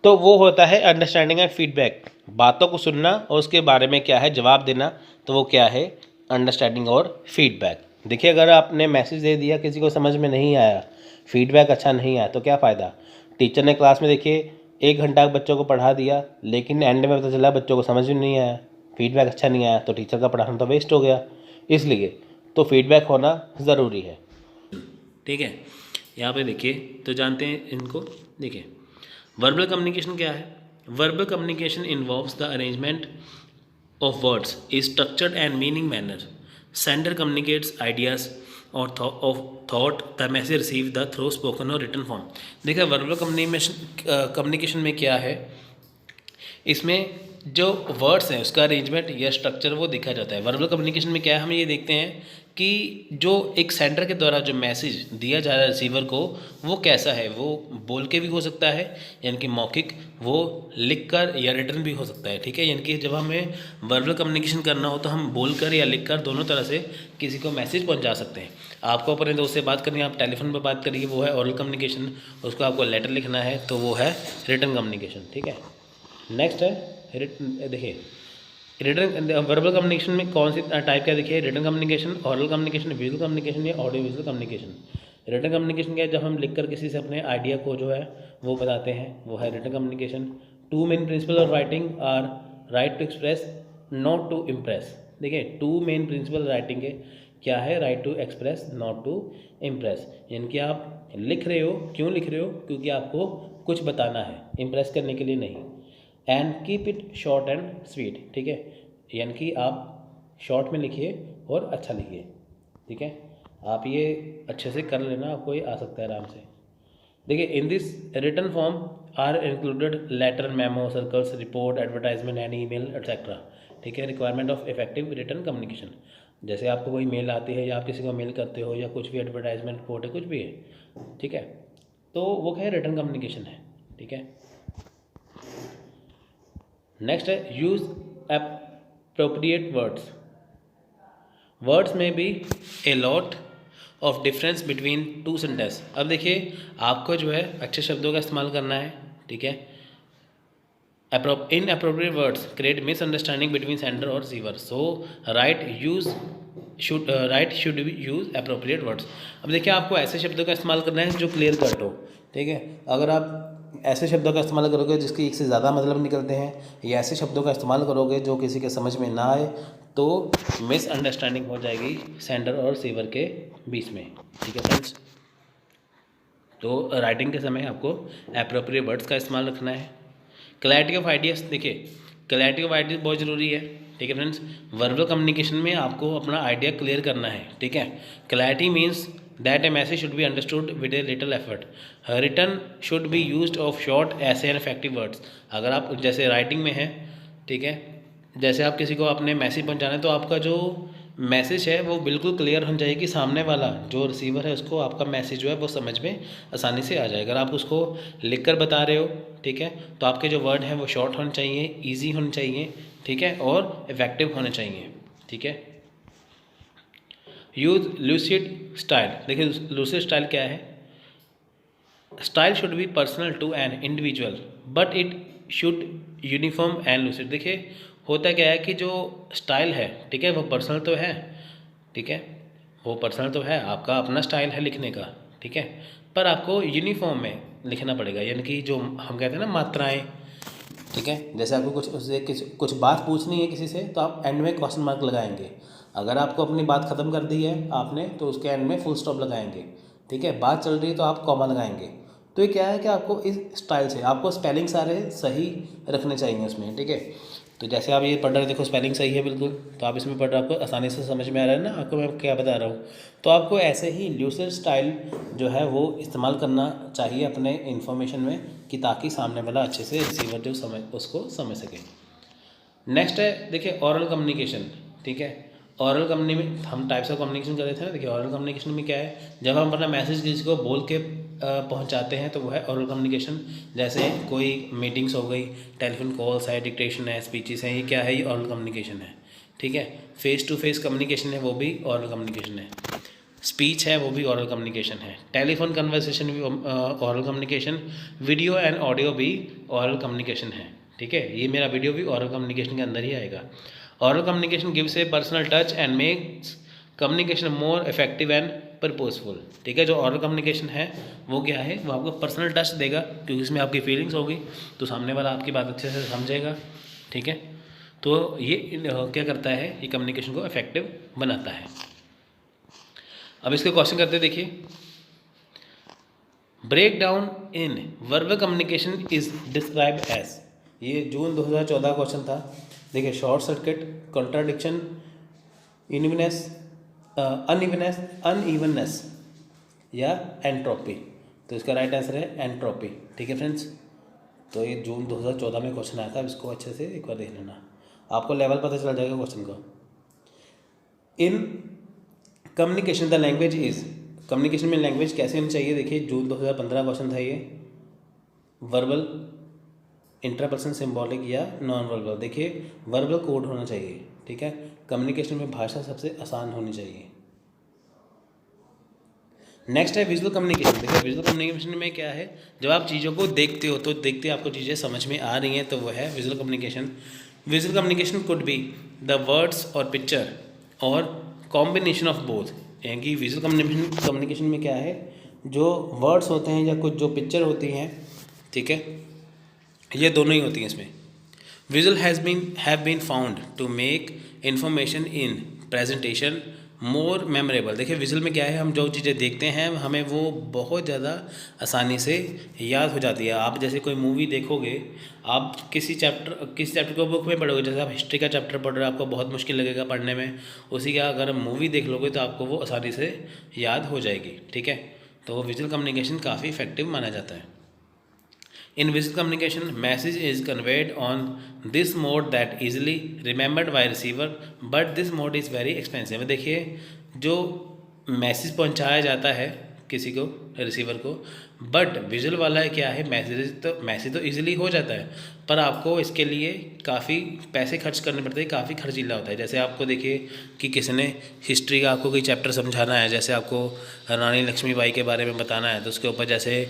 तो वो होता है अंडरस्टैंडिंग एंड फीडबैक। बातों को सुनना और उसके बारे में क्या है जवाब देना, तो वो क्या है, अंडरस्टैंडिंग और फीडबैक। देखिए अगर आपने मैसेज दे दिया, किसी को समझ में नहीं आया, फीडबैक अच्छा नहीं आया, तो क्या फ़ायदा। टीचर ने क्लास में देखिए 1 घंटा बच्चों को पढ़ा दिया, लेकिन एंड में पता चला बच्चों को समझ में नहीं आया, फीडबैक अच्छा नहीं आया, तो टीचर का पढ़ाना तो वेस्ट हो गया। इसलिए तो फीडबैक होना ज़रूरी है। ठीक है, यहाँ पे देखिए तो जानते हैं इनको। देखिए वर्बल कम्युनिकेशन क्या है। Verbal communication involves the arrangement of words is structured and meaning manner. Sender communicates ideas or of thought the message received the through spoken or written form. देखिए वर्बल कम्युनिकेशन में क्या है, इसमें जो words हैं उसका अरेंजमेंट या structure वो देखा जाता है। वर्बल कम्युनिकेशन में क्या है, हम ये देखते हैं कि जो एक सेंडर के द्वारा जो मैसेज दिया जा रहा है रिसीवर को, वो कैसा है, वो बोल के भी हो सकता है यानी कि मौखिक, वो लिख कर या रिटर्न भी हो सकता है। ठीक है, यानी कि जब हमें वर्बल कम्युनिकेशन करना हो तो हम बोल कर या लिख कर दोनों तरह से किसी को मैसेज पहुंचा सकते हैं। आपको अपने दोस्त से बात करनी है, आप टेलीफोन पर बात करिए, वो है ओरल कम्युनिकेशन। उसको आपको लेटर लिखना है तो वो है रिटर्न कम्युनिकेशन। ठीक है, नेक्स्ट है देखिए रिटन वर्बल कम्युनिकेशन में कौन सी टाइप क्या देखिए, written communication, oral communication, visual communication या audio visual communication. Written communication क्या है, जब हम लिखकर किसी से अपने आइडिया को जो है वो बताते हैं, वो है written communication. Two main principle of writing are write to express, not to impress. देखिए टू मेन प्रिंसिपल राइटिंग के क्या है, write to express, not to impress. यानी कि आप लिख रहे हो, क्यों लिख रहे हो, क्योंकि आपको कुछ बताना है, इम्प्रेस करने के लिए नहीं। And keep it short and sweet, ठीक है, यानी कि आप शॉर्ट में लिखिए और अच्छा लिखिए, ठीक है। आप ये अच्छे से कर लेना, आपको ये आ सकता है आराम से। देखिए in this written form are included letter, memo, circulars, report, advertisement and email etcetera, ठीक है। Requirement of effective written communication, जैसे आपको कोई मेल आती है या आप किसी को मेल करते हो या कुछ भी एडवर्टाइजमेंट, रिपोर्ट है, कुछ भी है, ठीक है, तो वो क्या है, रिटन कम्युनिकेशन है, ठीक है। नेक्स्ट है यूज एप्रोप्रिएट वर्ड्स। वर्ड्स में भी a lot of difference between two sentence. अब देखिए आपको जो है अच्छे शब्दों का इस्तेमाल करना है, ठीक है। Inappropriate words create misunderstanding between sender और receiver, so right should use appropriate words. अब देखिए आपको ऐसे शब्दों का इस्तेमाल करना है जो क्लियर कट हो, ठीक है। अगर आप ऐसे शब्दों का इस्तेमाल करोगे जिसके एक से ज़्यादा मतलब निकलते हैं, या ऐसे शब्दों का इस्तेमाल करोगे जो किसी के समझ में ना आए, तो मिसअंडरस्टैंडिंग हो जाएगी सेंडर और रिसीवर के बीच में, ठीक है फ्रेंड्स। तो राइटिंग के समय आपको एप्रोप्रिएट वर्ड्स का इस्तेमाल रखना है। क्लैरिटी ऑफ आइडियाज़, देखिए क्लैरिटी ऑफ आइडियाज़ बहुत ज़रूरी है, ठीक है फ्रेंड्स। वर्बल कम्युनिकेशन में आपको अपना आइडिया क्लियर करना है, ठीक है। Clarity means that a message should be understood with a little effort. Written should be used of short ऐसे एंड इफेक्टिव वर्ड्स। अगर आप जैसे राइटिंग में है, ठीक है, जैसे आप किसी को अपने मैसेज पहुंचाना है, तो आपका जो मैसेज है वो बिल्कुल क्लियर होना चाहिए कि सामने वाला जो रिसीवर है उसको आपका मैसेज जो है वो समझ में आसानी से आ जाए। अगर आप उसको लिख कर बता रहे हो, ठीक है, तो आपके जो वर्ड हैं वो शॉर्ट होने चाहिए, ईजी होने चाहिए, ठीक है, और इफेक्टिव होने चाहिए, ठीक है। Use lucid style. देखिए लूसिड स्टाइल क्या है, style should be personal to an individual but it should uniform and lucid. देखिए होता क्या है कि जो स्टाइल है, ठीक है, वो पर्सनल तो है, ठीक है, वो पर्सनल तो है, आपका अपना स्टाइल है लिखने का, ठीक है, पर आपको यूनिफॉर्म में लिखना पड़ेगा। यानी कि जो हम कहते हैं ना मात्राएं, ठीक है, जैसे आपको कुछ उससे कुछ बात पूछनी है किसी से, तो आप एंड में क्वेश्चन मार्क लगाएंगे। अगर आपको अपनी बात ख़त्म कर दी है आपने, तो उसके एंड में फुल स्टॉप लगाएंगे, ठीक है। बात चल रही है तो आप कॉमा लगाएंगे। तो ये क्या है कि आपको इस स्टाइल से आपको स्पेलिंग सारे सही रखने चाहिए उसमें, ठीक है। तो जैसे आप ये पढ़ रहे, देखो स्पेलिंग सही है बिल्कुल, तो आप इसमें पढ़ रहे, आपको आसानी से समझ में आ रहा है ना आपको मैं क्या बता रहा हूँ। तो आपको ऐसे ही लूसिड स्टाइल जो है वो इस्तेमाल करना चाहिए अपने इन्फॉर्मेशन में, कि ताकि सामने वाला अच्छे से रिसीवर जो उसको समझ सके। नेक्स्ट है देखिए ऑरल कम्युनिकेशन, ठीक है। ऑरल कम्युनिकेशन हम टाइप्स ऑफ कम्युनिकेशन कर रहे थे ना। देखिए ऑरल कम्युनिकेशन में क्या है, जब हम अपना मैसेज किसी को बोल के पहुंचाते हैं तो वो है ऑरल कम्युनिकेशन। जैसे कोई मीटिंग्स हो गई, टेलीफोन कॉल्स है, डिक्टेशन है, स्पीचेस हैं, ये क्या है, ये ऑरल कम्युनिकेशन है, ठीक है। फेस टू फेस कम्युनिकेशन है, वो भी ऑरल कम्युनिकेशन है। स्पीच है, वो भी ऑरल कम्युनिकेशन है। टेलीफोन कन्वर्सेशन भी oral communication. Video and audio भी ऑरल कम्युनिकेशन है, ठीक है। ये मेरा वीडियो भी ऑरल कम्युनिकेशन के अंदर ही आएगा। Oral communication gives a personal touch and makes communication more effective and purposeful, ठीक है। जो ऑरल कम्युनिकेशन है वो क्या है, वो आपको पर्सनल टच देगा, क्योंकि इसमें आपकी फीलिंग्स होगी, तो सामने वाला आपकी बात अच्छे से समझेगा, ठीक है। तो ये क्या करता है, ये कम्युनिकेशन को इफेक्टिव बनाता है। अब इसके क्वेश्चन करते हैं, देखिए break down in verbal communication is describe as. ये जून 2014 क्वेश्चन था। देखिए शॉर्ट सर्किट, कॉन्ट्राडिक्शन, इनविनेस, अनइवननेस या एंट्रोपी। तो इसका राइट आंसर है एंट्रोपी, ठीक है फ्रेंड्स। तो ये जून 2014 में क्वेश्चन आया था, इसको अच्छे से एक बार देख लेना, आपको लेवल पता चल जाएगा क्वेश्चन का। In communication the language is, communication में लैंग्वेज कैसे होनी चाहिए। देखिए जून 2015 क्वेश्चन था ये, वर्बल, इंट्रापर्सनल, सिंबॉलिक या नॉन वर्बल। देखिए वर्बल कोड होना चाहिए, ठीक है। कम्युनिकेशन में भाषा सबसे आसान होनी चाहिए। नेक्स्ट है विजुअल कम्युनिकेशन। देखिए विजुअल कम्युनिकेशन में क्या है, जब आप चीज़ों को देखते हो तो देखते आपको चीज़ें समझ में आ रही हैं, तो वो है visual communication. Visual communication could be the words और पिक्चर और कॉम्बिनेशन ऑफ बोथ, यानी कि विजुअल कम्युनिकेशन में क्या है, जो वर्ड्स होते हैं या कुछ जो पिक्चर होती हैं, ठीक है, ये दोनों ही होती हैं इसमें। Visual have been found to make information in presentation more memorable. देखिए विजुअल में क्या है, हम जो चीज़ें देखते हैं हमें वो बहुत ज़्यादा आसानी से याद हो जाती है। आप जैसे कोई मूवी देखोगे, आप किसी चैप्टर को बुक में पढ़ोगे, जैसे आप हिस्ट्री का चैप्टर पढ़ रहे हो, आपको बहुत मुश्किल लगेगा पढ़ने में, उसी का अगर मूवी देख लोगे तो आपको वो आसानी से याद हो जाएगी, ठीक है। तो विजुअल कम्युनिकेशन काफ़ी इफेक्टिव माना जाता है। In visual communication, message is conveyed on this mode that easily remembered by receiver, but this mode is very expensive। देखिए जो मैसेज पहुंचाया जाता है किसी को, रिसीवर को, बट विजुअल वाला है क्या है, मैसेज तो इजीली हो जाता है, पर आपको इसके लिए काफ़ी पैसे खर्च करने पड़ते हैं, काफ़ी खर्चीला होता है। जैसे आपको देखिए कि किसी ने हिस्ट्री का आपको कोई चैप्टर समझाना है, जैसे आपको रानी लक्ष्मीबाई के बारे में बताना है, तो उसके ऊपर जैसे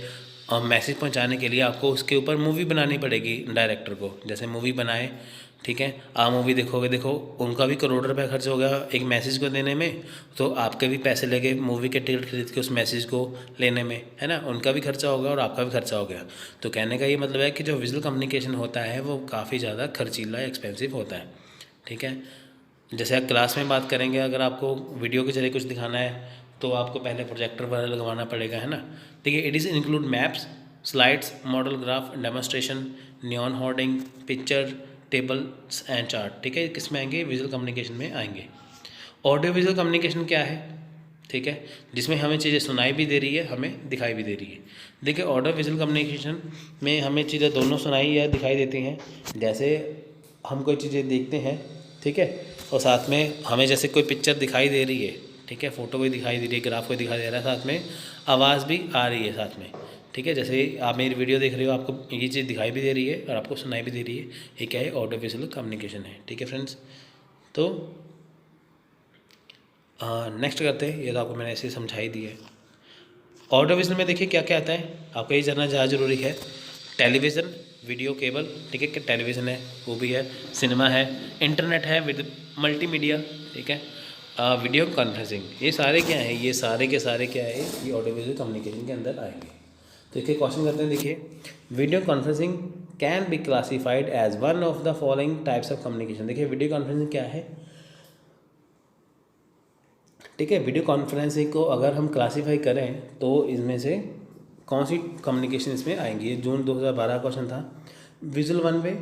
और मैसेज पहुंचाने के लिए आपको उसके ऊपर मूवी बनानी पड़ेगी डायरेक्टर को, जैसे मूवी बनाए, ठीक है, आप मूवी देखोगे, देखो उनका भी करोड़ रुपए खर्च हो गया एक मैसेज को देने में, तो आपके भी पैसे लगे मूवी के टिकट खरीद के उस मैसेज को लेने में, है ना, उनका भी खर्चा होगा और आपका भी खर्चा हो गया। तो कहने का ये मतलब है कि जो विजुअल कम्युनिकेशन होता है वो काफ़ी ज़्यादा खर्चीला एक्सपेंसिव होता है, ठीक है। जैसे आप क्लास में बात करेंगे, अगर आपको वीडियो के जरिए कुछ दिखाना है तो आपको पहले प्रोजेक्टर वगैरह लगवाना पड़ेगा, है ना। देखिए it is include maps, slides, model graph, demonstration, neon hoarding, picture, tables and chart, ठीक है, किस में आएंगे, विजुअल कम्युनिकेशन में आएंगे। ऑडियो विजुअल कम्युनिकेशन क्या है, ठीक है, जिसमें हमें चीज़ें सुनाई भी दे रही है, हमें दिखाई भी दे रही है। देखिए ऑडियो विजुअल कम्युनिकेशन में हमें चीज़ें दोनों सुनाई या दिखाई देती हैं। जैसे हम कोई चीज़ें देखते हैं, ठीक है, और साथ में हमें जैसे कोई पिक्चर दिखाई दे रही है, ठीक है, फ़ोटो कोई दिखाई दे रही है, ग्राफ कोई दिखाई दे रहा है, साथ में आवाज़ भी आ रही है साथ में, ठीक है। जैसे आप मेरी वीडियो देख रहे हो, आपको ये चीज़ दिखाई भी दे रही है और आपको सुनाई भी दे रही है, ये क्या है, ऑडियो विजुअल कम्युनिकेशन है, ठीक है फ्रेंड्स। तो नेक्स्ट करते हैं, ये तो आपको मैंने ऐसे समझा ही दिया है। ऑडियो विजुअल में देखिए क्या क्या आता है, आपको ये जानना ज़्यादा ज़रूरी है। टेलीविज़न, वीडियो केबल, ठीक है, कि टेलीविज़न है वो भी है, सिनेमा है, इंटरनेट है विद मल्टीमीडिया, ठीक है, वीडियो कॉन्फ्रेंसिंग, ये सारे क्या हैं, ये सारे के सारे क्या है, ये ऑडियो विजुअल कम्युनिकेशन के अंदर आएंगे। तो देखिए क्वेश्चन करते हैं, देखिए video conferencing can be classified as one of the following types of communication. देखिए वीडियो कॉन्फ्रेंसिंग क्या है, ठीक है, वीडियो कॉन्फ्रेंसिंग को अगर हम क्लासीफाई करें तो इसमें से कौन सी कम्युनिकेशन इसमें आएंगी। ये जून 2012 क्वेश्चन था। Visual one way,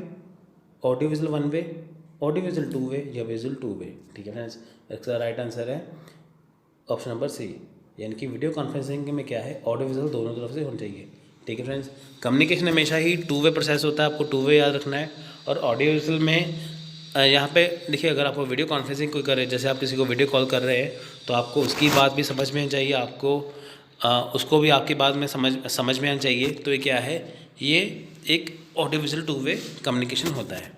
audio visual one way, audio visual two way या विजुअल टू वे, ठीक है फ्रेंड्स। इसका राइट आंसर है ऑप्शन नंबर सी, यानी कि वीडियो कॉन्फ्रेंसिंग में क्या है, ऑडियो विजुअल दोनों तरफ से होना चाहिए, ठीक है फ्रेंड्स। कम्युनिकेशन हमेशा ही टू वे प्रोसेस होता है, आपको टू वे याद रखना है। और ऑडियो विजुअल में यहाँ पे देखिए, अगर आपको वीडियो कॉन्फ्रेंसिंग कोई करे, जैसे आप किसी को वीडियो कॉल कर रहे हैं, तो आपको उसकी बात भी समझ में चाहिए, आपको उसको भी आपकी बात में समझ में आना चाहिए। तो ये क्या है, ये एक audio visual two way communication होता है।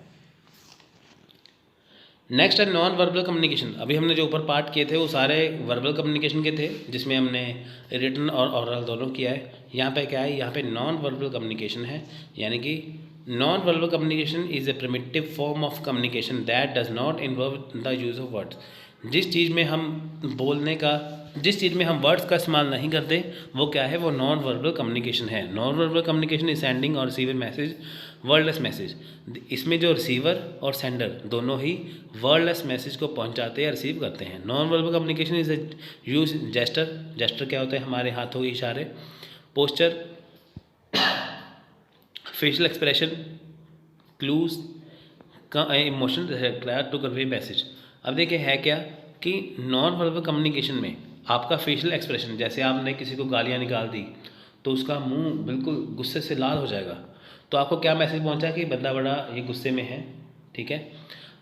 नेक्स्ट है नॉन वर्बल कम्युनिकेशन। अभी हमने जो ऊपर पार्ट किए थे वो सारे वर्बल कम्युनिकेशन के थे, जिसमें हमने रिटन और ऑरल दोनों किया है। यहाँ पे क्या है, यहाँ पे नॉन वर्बल कम्युनिकेशन है, यानी कि non verbal communication is a primitive form of communication that does not involve the use of words. जिस चीज़ में हम वर्ड्स का इस्तेमाल नहीं करते वो क्या है, वो नॉन वर्बल कम्युनिकेशन है। Non verbal communication is sending और रिसीविंग मैसेज, वर्डलेस मैसेज। इसमें जो रिसीवर और सेंडर दोनों ही वर्डलेस मैसेज को पहुंचाते या रिसीव करते हैं। Non verbal communication is use gesture, gesture क्या होता है, हमारे हाथों के इशारे, पोस्चर, फेशियल एक्सप्रेशन, क्लूज का इमोशन टू कन्वे मैसेज। अब देखिए है क्या कि नॉन वर्बल कम्युनिकेशन में आपका फेशियल एक्सप्रेशन, जैसे आपने किसी को गालियाँ निकाल दी तो उसका मुंह बिल्कुल गुस्से से लाल हो जाएगा, तो आपको क्या मैसेज पहुंचा कि बंदा बड़ा ये गुस्से में है, ठीक है।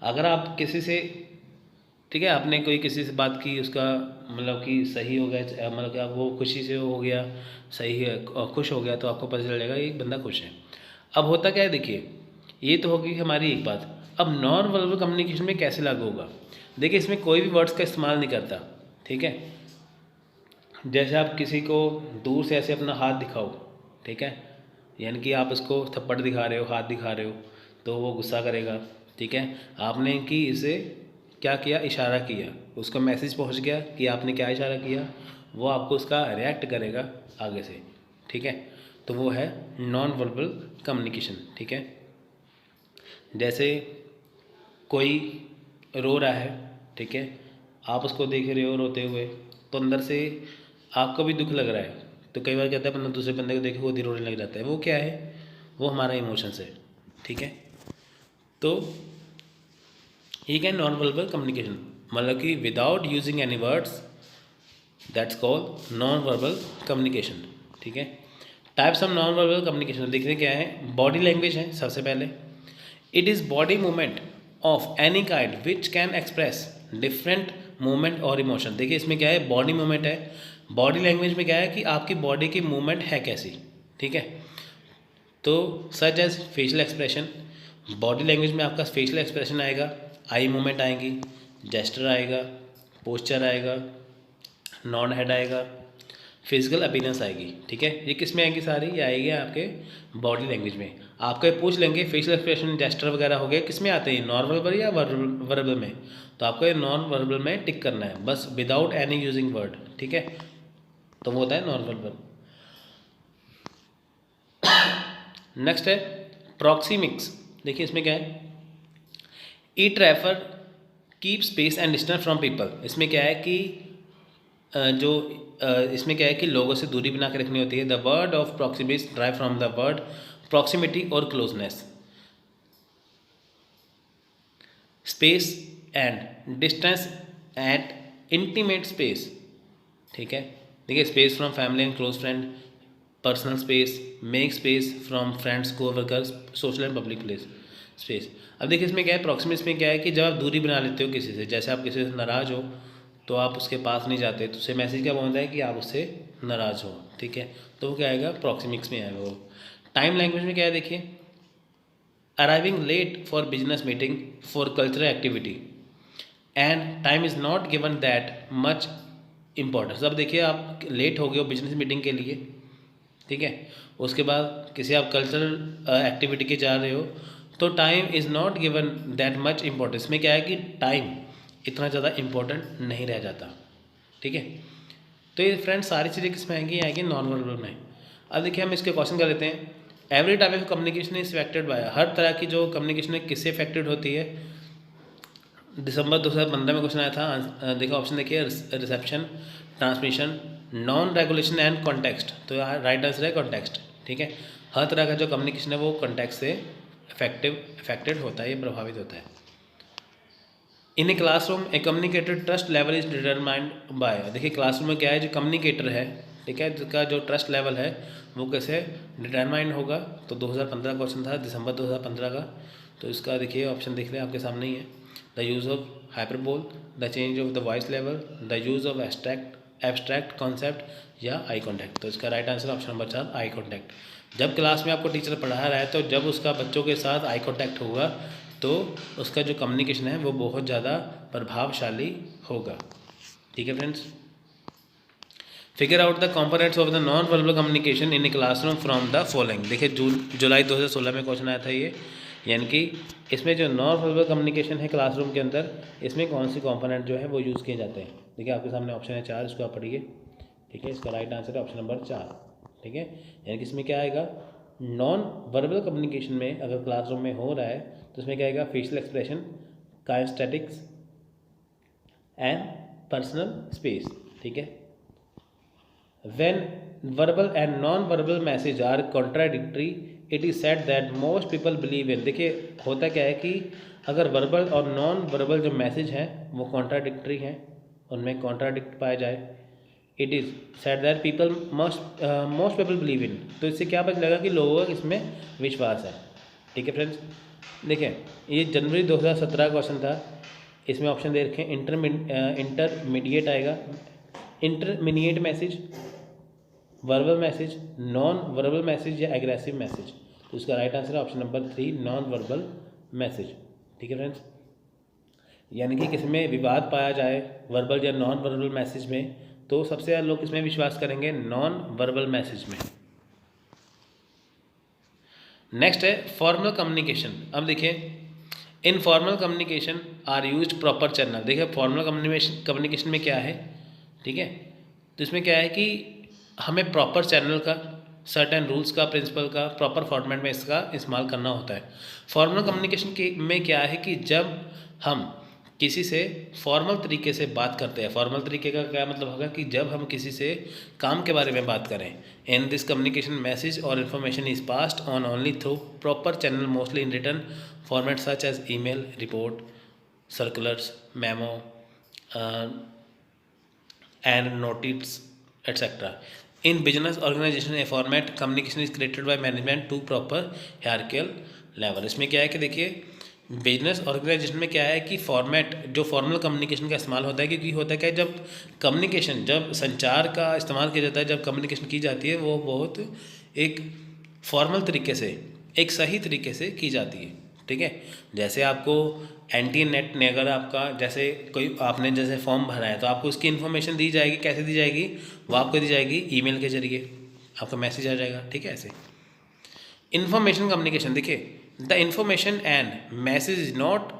अगर आप किसी से, ठीक है, आपने कोई किसी से बात की, उसका मतलब कि सही हो गया, मतलब कि आप वो खुशी से हो गया, सही है, खुश हो गया, तो आपको पता चल जाएगा ये बंदा खुश है। अब होता क्या है, देखिए ये तो होगी हमारी एक बात। अब नॉन वर्बल कम्युनिकेशन में कैसे लागू होगा, देखिए इसमें कोई भी वर्ड्स का इस्तेमाल नहीं करता, ठीक है। जैसे आप किसी को दूर से ऐसे अपना हाथ दिखाओ, ठीक है, यानी कि आप उसको थप्पड़ दिखा रहे हो, हाथ दिखा रहे हो, तो वो गुस्सा करेगा, ठीक है, आपने कि इसे क्या किया, इशारा किया, उसका मैसेज पहुंच गया कि आपने क्या इशारा किया, वो आपको उसका रिएक्ट करेगा आगे से। ठीक है, तो वो है नॉन वर्बल कम्युनिकेशन। ठीक है, जैसे कोई रो रहा है, ठीक है, आप उसको देख रहे हो रोते हुए, तो अंदर से आपको भी दुख लग रहा है, तो कई बार कहता है बंदा दूसरे बंदे को देखे खुद ही रोने लग जाता है। वो क्या है, वो हमारा इमोशंस है। ठीक है, तो ये क्या, नॉन वर्बल कम्युनिकेशन, मतलब कि without using any words, that's called non verbal communication. ठीक है, types of non verbal communication देखते क्या है, बॉडी लैंग्वेज है सबसे पहले। It is body movement of any kind which can express different movement और इमोशन। देखिए इसमें क्या है, बॉडी मूवमेंट है, बॉडी लैंग्वेज में क्या है कि आपकी बॉडी की मूवमेंट है कैसी। ठीक है, तो such as facial expression, body language में आपका फेशियल एक्सप्रेशन आएगा, आई मूवमेंट आएंगी, जेस्टर आएगा, पोस्चर आएगा, नॉन हेड आएगा, फिजिकल अपीयरेंस आएगी। ठीक है, ये किस में आएगी सारी, ये आएगी आपके बॉडी लैंग्वेज में। आपको पूछ लेंगे फेशियल एक्सप्रेशन जेस्टर वगैरह हो गए, किस में आते हैं, नॉन वर्बल या वर्बल में, तो आपको ये नॉन वर्बल में टिक करना है बस, विदाउट एनी यूजिंग वर्ड। ठीक है, तो वो होता है नॉन वर्बल। नेक्स्ट है प्रॉक्सिमिक्स। देखिए इसमें क्या है, it refer keep space and distance from people. इसमें क्या है कि इसमें क्या है कि लोगों से दूरी बना के रखनी होती है। The word of proxemics derive from the word proximity और closeness. Space and distance at intimate space. ठीक है, देखिए space from family and close friend, personal space, make space from friends, coworkers, social and public place space. अब देखिए इसमें क्या है, proxemics में क्या है कि जब आप दूरी बना लेते हो किसी से, जैसे आप किसी से नाराज़ हो तो आप उसके पास नहीं जाते, तो उससे मैसेज क्या पहुंचता है कि आप उससे नाराज़ हो। ठीक है, तो वो क्या आएगा, प्रॉक्सिमिक्स में आएगा वो। टाइम लैंग्वेज में क्या है, देखिए arriving late for business meeting, for cultural activity, and time is not given that much importance. अब देखिए आप लेट हो गए हो बिजनेस मीटिंग के लिए, ठीक है, उसके बाद किसी आप कल्चरल एक्टिविटी के जा रहे हो, तो time is not given that much importance में क्या है कि टाइम इतना ज़्यादा इम्पोर्टेंट नहीं रह जाता। ठीक है, तो ये फ्रेंड्स सारी चीज़ें किस में आएंगी नॉन वर्बल में। अब देखिए हम इसके क्वेश्चन कर लेते हैं। Every type of communication is affected by, हर तरह की जो कम्युनिकेशन है किससे अफेक्टेड होती है। दिसंबर 2015 में क्वेश्चन आया था, देखो ऑप्शन देखिए, reception, transmission, non regulation and context. तो राइट आंसर है कॉन्टेक्स्ट। ठीक है, हर तरह का जो कम्युनिकेशन है वो कॉन्टेक्स्ट से अफेक्टेड होता है, ये प्रभावित होता है। In a classroom a communicator trust level is determined by, देखिए क्लासरूम में क्या है, जो कम्युनिकेटर है, ठीक है, जिसका जो ट्रस्ट लेवल है वो कैसे डिटरमाइंड होगा। तो 2015 क्वेश्चन था, दिसंबर 2015 का। तो इसका देखिए ऑप्शन देख लें, आपके सामने ही है। The use of hyperbole, the change of the voice level, the use of abstract concept या आई कॉन्टैक्ट। तो इसका right answer option number 4 eye contact. जब क्लास में आपको टीचर पढ़ा रहा है तो जब उसका बच्चों के साथ आई कॉन्टैक्ट होगा तो उसका जो कम्युनिकेशन है वो बहुत ज़्यादा प्रभावशाली होगा। ठीक है friends, figure out the components of the non verbal communication in a classroom from the following. देखिए जुलाई 2016 में क्वेश्चन आया था ये, यानी कि इसमें जो नॉन वर्बल कम्युनिकेशन है क्लासरूम के अंदर, इसमें कौन सी कंपोनेंट जो है वो यूज़ किए जाते हैं। देखिए आपके सामने ऑप्शन है 4, इसको आप पढ़िए। ठीक है, इसका राइट आंसर है ऑप्शन नंबर 4। ठीक है, यानी कि इसमें क्या आएगा, नॉन वर्बल कम्युनिकेशन में अगर क्लासरूम में हो रहा है तो इसमें क्या आएगा, facial expression, kinesthetics and personal space. ठीक है, when verbal and non-verbal message are contradictory it is said that most people believe in। देखिए होता क्या है कि अगर वर्बल और नॉन वर्बल जो मैसेज हैं वो कॉन्ट्राडिक्टरी हैं, उनमें कॉन्ट्राडिक्ट पाया जाए, it is said that people most people believe in. तो इससे क्या पता लगा कि लोगों का इसमें विश्वास है। ठीक है फ्रेंड्स, देखिए ये जनवरी 2017 क्वेश्चन था, इसमें ऑप्शन दे रखे हैं, इंटरमीडिएट आएगा, intermediate message, verbal message, non verbal message या एग्रेसिव मैसेज। तो इसका राइट आंसर है option number 3 non verbal message. ठीक है फ्रेंड्स, यानी कि किसमें विवाद पाया जाए वर्बल या नॉन वर्बल मैसेज में, तो सबसे ज़्यादा लोग किसमें विश्वास करेंगे, नॉन वर्बल मैसेज में। नेक्स्ट है फॉर्मल कम्युनिकेशन। अब देखिए informal communication are use proper channel. देखिए फॉर्मल कम्युनिकेशन में क्या है, ठीक है, तो इसमें क्या है कि हमें प्रॉपर चैनल का, सर्टेन रूल्स का, प्रिंसिपल का प्रॉपर फॉर्मेट में इसका इस्तेमाल करना होता है। फॉर्मल कम्युनिकेशन के में क्या है कि जब हम किसी से फॉर्मल तरीके से बात करते हैं, फॉर्मल तरीके का क्या मतलब होगा कि जब हम किसी से काम के बारे में बात करें, इन दिस कम्युनिकेशन मैसेज और information is passed on only through proper channel, mostly in return format such as email, report, circulars, memo and notice, etc. In business organization, a format communication is created by management to proper hierarchical level. इसमें क्या है कि देखिए business organisation में क्या है कि format, जो फॉर्मल कम्युनिकेशन का इस्तेमाल होता है, क्योंकि होता है क्या, जब कम्युनिकेशन, जब संचार का इस्तेमाल किया जाता है, जब कम्युनिकेशन की जाती है, वो बहुत एक फॉर्मल तरीके से, एक सही तरीके से की जाती है, ठीक है। जैसे आपको एंटी नेट ने अगर आपका, जैसे कोई आपने जैसे फॉर्म भरा है तो आपको उसकी इन्फॉर्मेशन दी जाएगी, कैसे दी जाएगी, वो आपको दी जाएगी ईमेल के जरिए, आपका मैसेज आ जाएगा, ठीक है। ऐसे इन्फॉर्मेशन कम्युनिकेशन, देखिए the information and message is not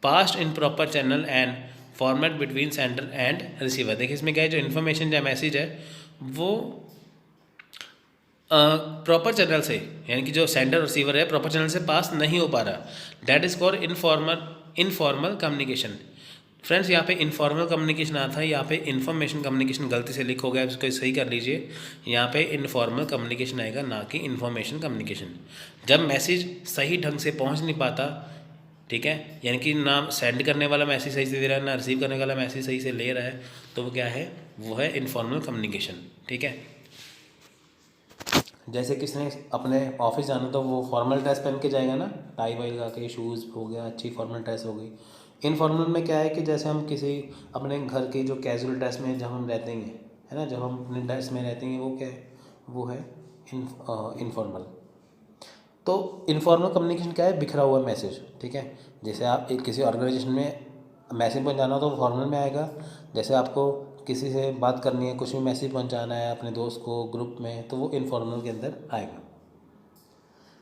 passed in proper channel and format between sender and receiver. देखिए इसमें क्या है, जो इन्फॉर्मेशन या मैसेज है वो प्रॉपर चैनल से, यानी कि जो सेंडर और रिसीवर है प्रॉपर चैनल से पास नहीं हो पा रहा, that is called informal communication. Friends यहाँ पे इनफॉर्मल कम्युनिकेशन आता है, यहाँ पे इन्फॉर्मेशन कम्युनिकेशन गलती से लिखा हो गया, इसको सही कर लीजिए। यहाँ पे इनफॉर्मल कम्युनिकेशन आएगा, ना कि इन्फॉर्मेशन कम्युनिकेशन। जब मैसेज सही ढंग से पहुँच नहीं पाता, ठीक है, यानी कि ना सेंड करने वाला मैसेज सही से दे रहा है, ना रिसीव करने वाला मैसेज सही से ले रहा है, तो वो क्या है, वो है इनफॉर्मल कम्युनिकेशन, ठीक है। जैसे किसने अपने ऑफिस जाना तो वो फॉर्मल ड्रेस पहन के जाएगा ना, टाई वाई लगा के, शूज़ हो गया, अच्छी फॉर्मल ड्रेस हो गई। इनफॉर्मल में क्या है कि जैसे हम किसी अपने घर की जो कैजुअल ड्रेस में जब हम रहते हैं, है ना, जब हम अपने ड्रेस में रहते हैं, वो क्या है, वो है इनफॉर्मल। तो इनफॉर्मल कम्युनिकेशन क्या है, बिखरा हुआ मैसेज, ठीक है। जैसे आप एक किसी ऑर्गेनाइजेशन में मैसेज पहुंचाना हो तो फॉर्मल में आएगा, जैसे आपको किसी से बात करनी है, कुछ भी मैसेज पहुंचाना है अपने दोस्त को ग्रुप में, तो वो इनफॉर्मल के अंदर आएगा।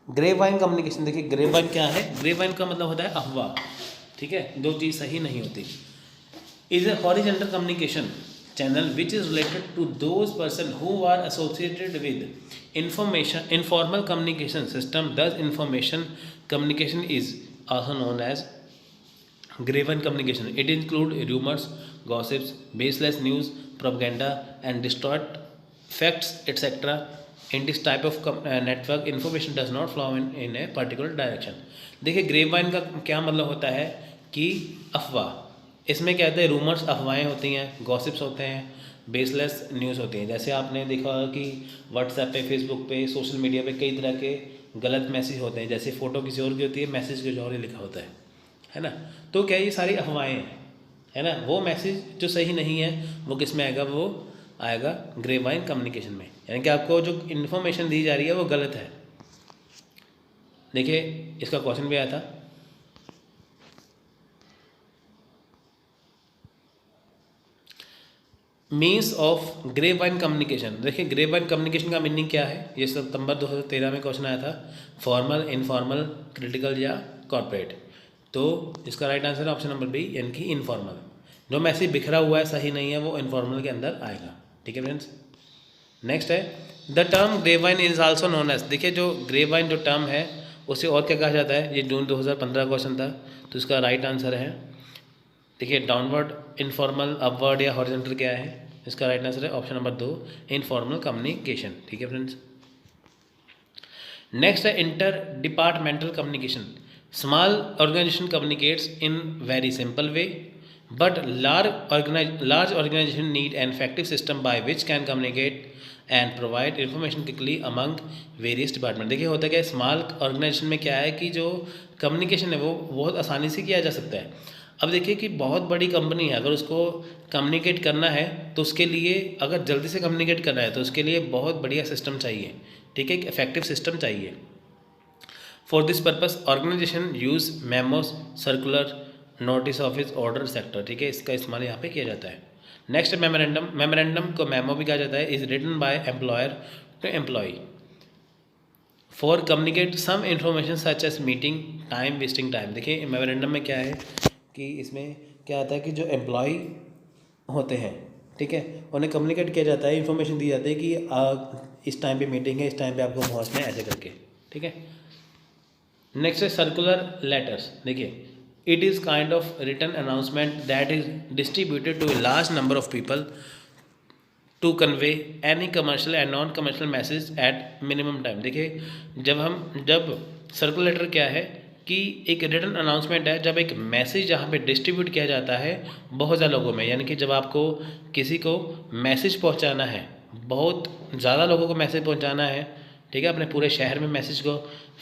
ग्रेप वाइन कम्युनिकेशन, देखिए ग्रेप वाइन क्या है, ग्रेप वाइन का मतलब होता है अफवाह, ठीक है, जो चीज़ सही नहीं होती। Is a horizontal communication channel which is related to those person who are associated with information informal communication system. Thus information communication is also known as grapevine communication. It includes rumors, gossips, baseless news, propaganda and distort facts, etc. In this type of network information does not flow in a particular direction. देखिए grapevine का क्या मतलब होता है कि अफवाह, इसमें क्या होता है, रूमर्स अफवाहें होती हैं, गॉसिप्स होते हैं, बेसलेस न्यूज़ होती हैं। जैसे आपने देखा होगा कि व्हाट्सएप पे, फेसबुक पे, सोशल मीडिया पे कई तरह के गलत मैसेज होते हैं, जैसे फ़ोटो किसी और की होती है, मैसेज कुछ और ही लिखा होता है ना। तो क्या ये सारी अफवाहें हैं, है ना। वो मैसेज जो सही नहीं है वो किस में आएगा, वो आएगा ग्रेपवाइन कम्युनिकेशन में, यानी कि आपको जो इन्फॉर्मेशन दी जा रही है वो गलत है। देखिए इसका क्वेश्चन भी आया था, मीन्स ऑफ ग्रेपवाइन कम्युनिकेशन। देखिए ग्रेपवाइन कम्युनिकेशन का मीनिंग क्या है, ये सितंबर 2013 में क्वेश्चन आया था, फॉर्मल, इनफॉर्मल, क्रिटिकल या कॉर्पोरेट। तो इसका राइट आंसर है ऑप्शन नंबर बी, यानी कि इनफॉर्मल। जो मैसेज बिखरा हुआ है, सही नहीं है, वो इनफॉर्मल के अंदर आएगा, ठीक है फ्रेंड्स। नेक्स्ट है the term grapevine is also known as. देखिए जो ग्रेपवाइन जो टर्म है उसे और क्या कहा जाता है, ये जून 2015 क्वेश्चन था, तो इसका राइट आंसर है, देखिए डाउनवर्ड, इनफॉर्मल, अपवर्ड या हॉरिजॉन्टल क्या है, इसका राइट आंसर है ऑप्शन नंबर 2, इनफॉर्मल कम्युनिकेशन, ठीक है फ्रेंड्स। नेक्स्ट है inter departmental communication. Small organization communicates in very simple way, but large organization need an effective system by which can communicate and provide information quickly among various department। देखिए होता क्या है, small organisation में क्या है कि जो कम्युनिकेशन है वो बहुत आसानी से किया जा सकता है। अब देखिए कि बहुत बड़ी कंपनी है, अगर उसको कम्युनिकेट करना है तो उसके लिए, अगर जल्दी से कम्युनिकेट करना है तो उसके लिए बहुत बढ़िया सिस्टम चाहिए, ठीक है, एक इफेक्टिव सिस्टम चाहिए। For this purpose organization use memos, circular, notice office, order, sector, ठीक है, इसका इस्तेमाल यहाँ पे किया जाता है। Next memorandum. मेमोरेंडम को मेमो भी कहा जाता है, is written by employer to employ for communicate some information such as meeting, time wasting time. देखिए मेमोरेंडम में क्या है कि इसमें क्या आता है कि जो एम्प्लॉय होते हैं, ठीक है, उन्हें कम्युनिकेट किया जाता है, इन्फॉर्मेशन दी जाती है कि इस टाइम पे मीटिंग है, इस टाइम पे आपको पहुंचना है, ऐसे करके, ठीक है। नेक्स्ट है सर्कुलर लेटर्स। देखिए it is kind of written announcement that is distributed to a large number of people to convey any commercial and non commercial message at minimum time. देखिए जब सर्कुलर लेटर क्या है कि एक written announcement है, जब एक मैसेज जहाँ पे डिस्ट्रीब्यूट किया जाता है बहुत ज़्यादा लोगों में, यानी कि जब आपको किसी को मैसेज पहुँचाना है, बहुत ज़्यादा लोगों को मैसेज पहुँचाना है, ठीक है, अपने पूरे शहर में मैसेज को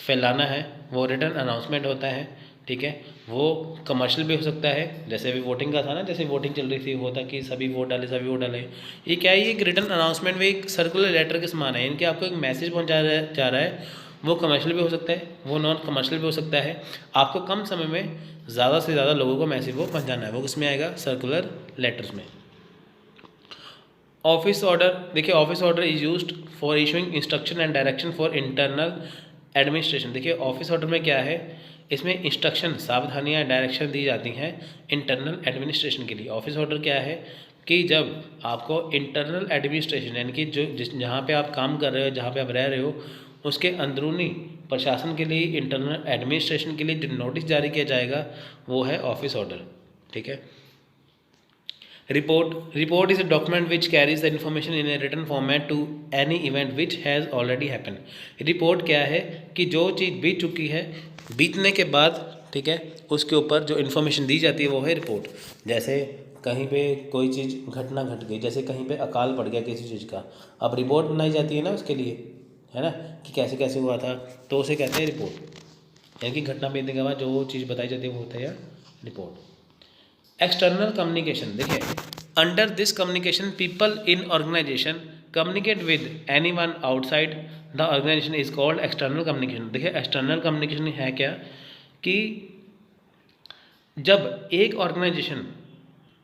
फैलाना है, वो रिटन अनाउंसमेंट होता है, ठीक है। वो कमर्शियल भी हो सकता है, जैसे अभी वोटिंग का था ना, जैसे वोटिंग चल रही थी, वो था कि सभी वोट डाले, सभी वोट डाले। ये क्या है, ये एक रिटन अनाउंसमेंट में एक सर्कुलर लेटर के समान है, इनके आपको एक मैसेज पहुँचाया जा रहा है, वो कमर्शियल भी हो सकता है, वो नॉन कमर्शियल भी हो सकता है। आपको कम समय में ज़्यादा से ज़्यादा लोगों को मैसेज वो पहुँचाना है, वो किसमें आएगा, सर्कुलर लेटर्स में। Office order. देखिए office order is used for issuing instruction and direction for internal administration. देखिए ऑफिस ऑर्डर में क्या है, इसमें इंस्ट्रक्शन, सावधानियाँ, डायरेक्शन दी जाती हैं इंटरनल एडमिनिस्ट्रेशन के लिए। ऑफिस ऑर्डर क्या है कि जब आपको इंटरनल एडमिनिस्ट्रेशन यानी कि जहाँ पे आप काम कर रहे हो, जहाँ पे आप रह रहे हो, उसके अंदरूनी प्रशासन के लिए, इंटरनल एडमिनिस्ट्रेशन के लिए जो नोटिस जारी किया जाएगा वो है ऑफिस ऑर्डर, ठीक है। Report is a document which carries the information in a written format to any event which has already happened. Report क्या है कि जो चीज़ बीत चुकी है, बीतने के बाद, ठीक है, उसके ऊपर जो इन्फॉर्मेशन दी जाती है वो है रिपोर्ट। जैसे कहीं पे कोई चीज़ घटना घट गई, जैसे कहीं पे अकाल पड़ गया किसी चीज़ का, अब रिपोर्ट बनाई जाती है ना उसके लिए, है ना, कि कैसे कैसे हुआ था, तो उसे कहते हैं रिपोर्ट। यानी कि घटना बीतने के बाद जो चीज़ बताई जाती है वो होता है रिपोर्ट। External communication. देखिए under this communication people in organization communicate with any one outside the organization is called external communication. देखिए एक्सटर्नल कम्युनिकेशन है क्या कि जब एक ऑर्गेनाइजेशन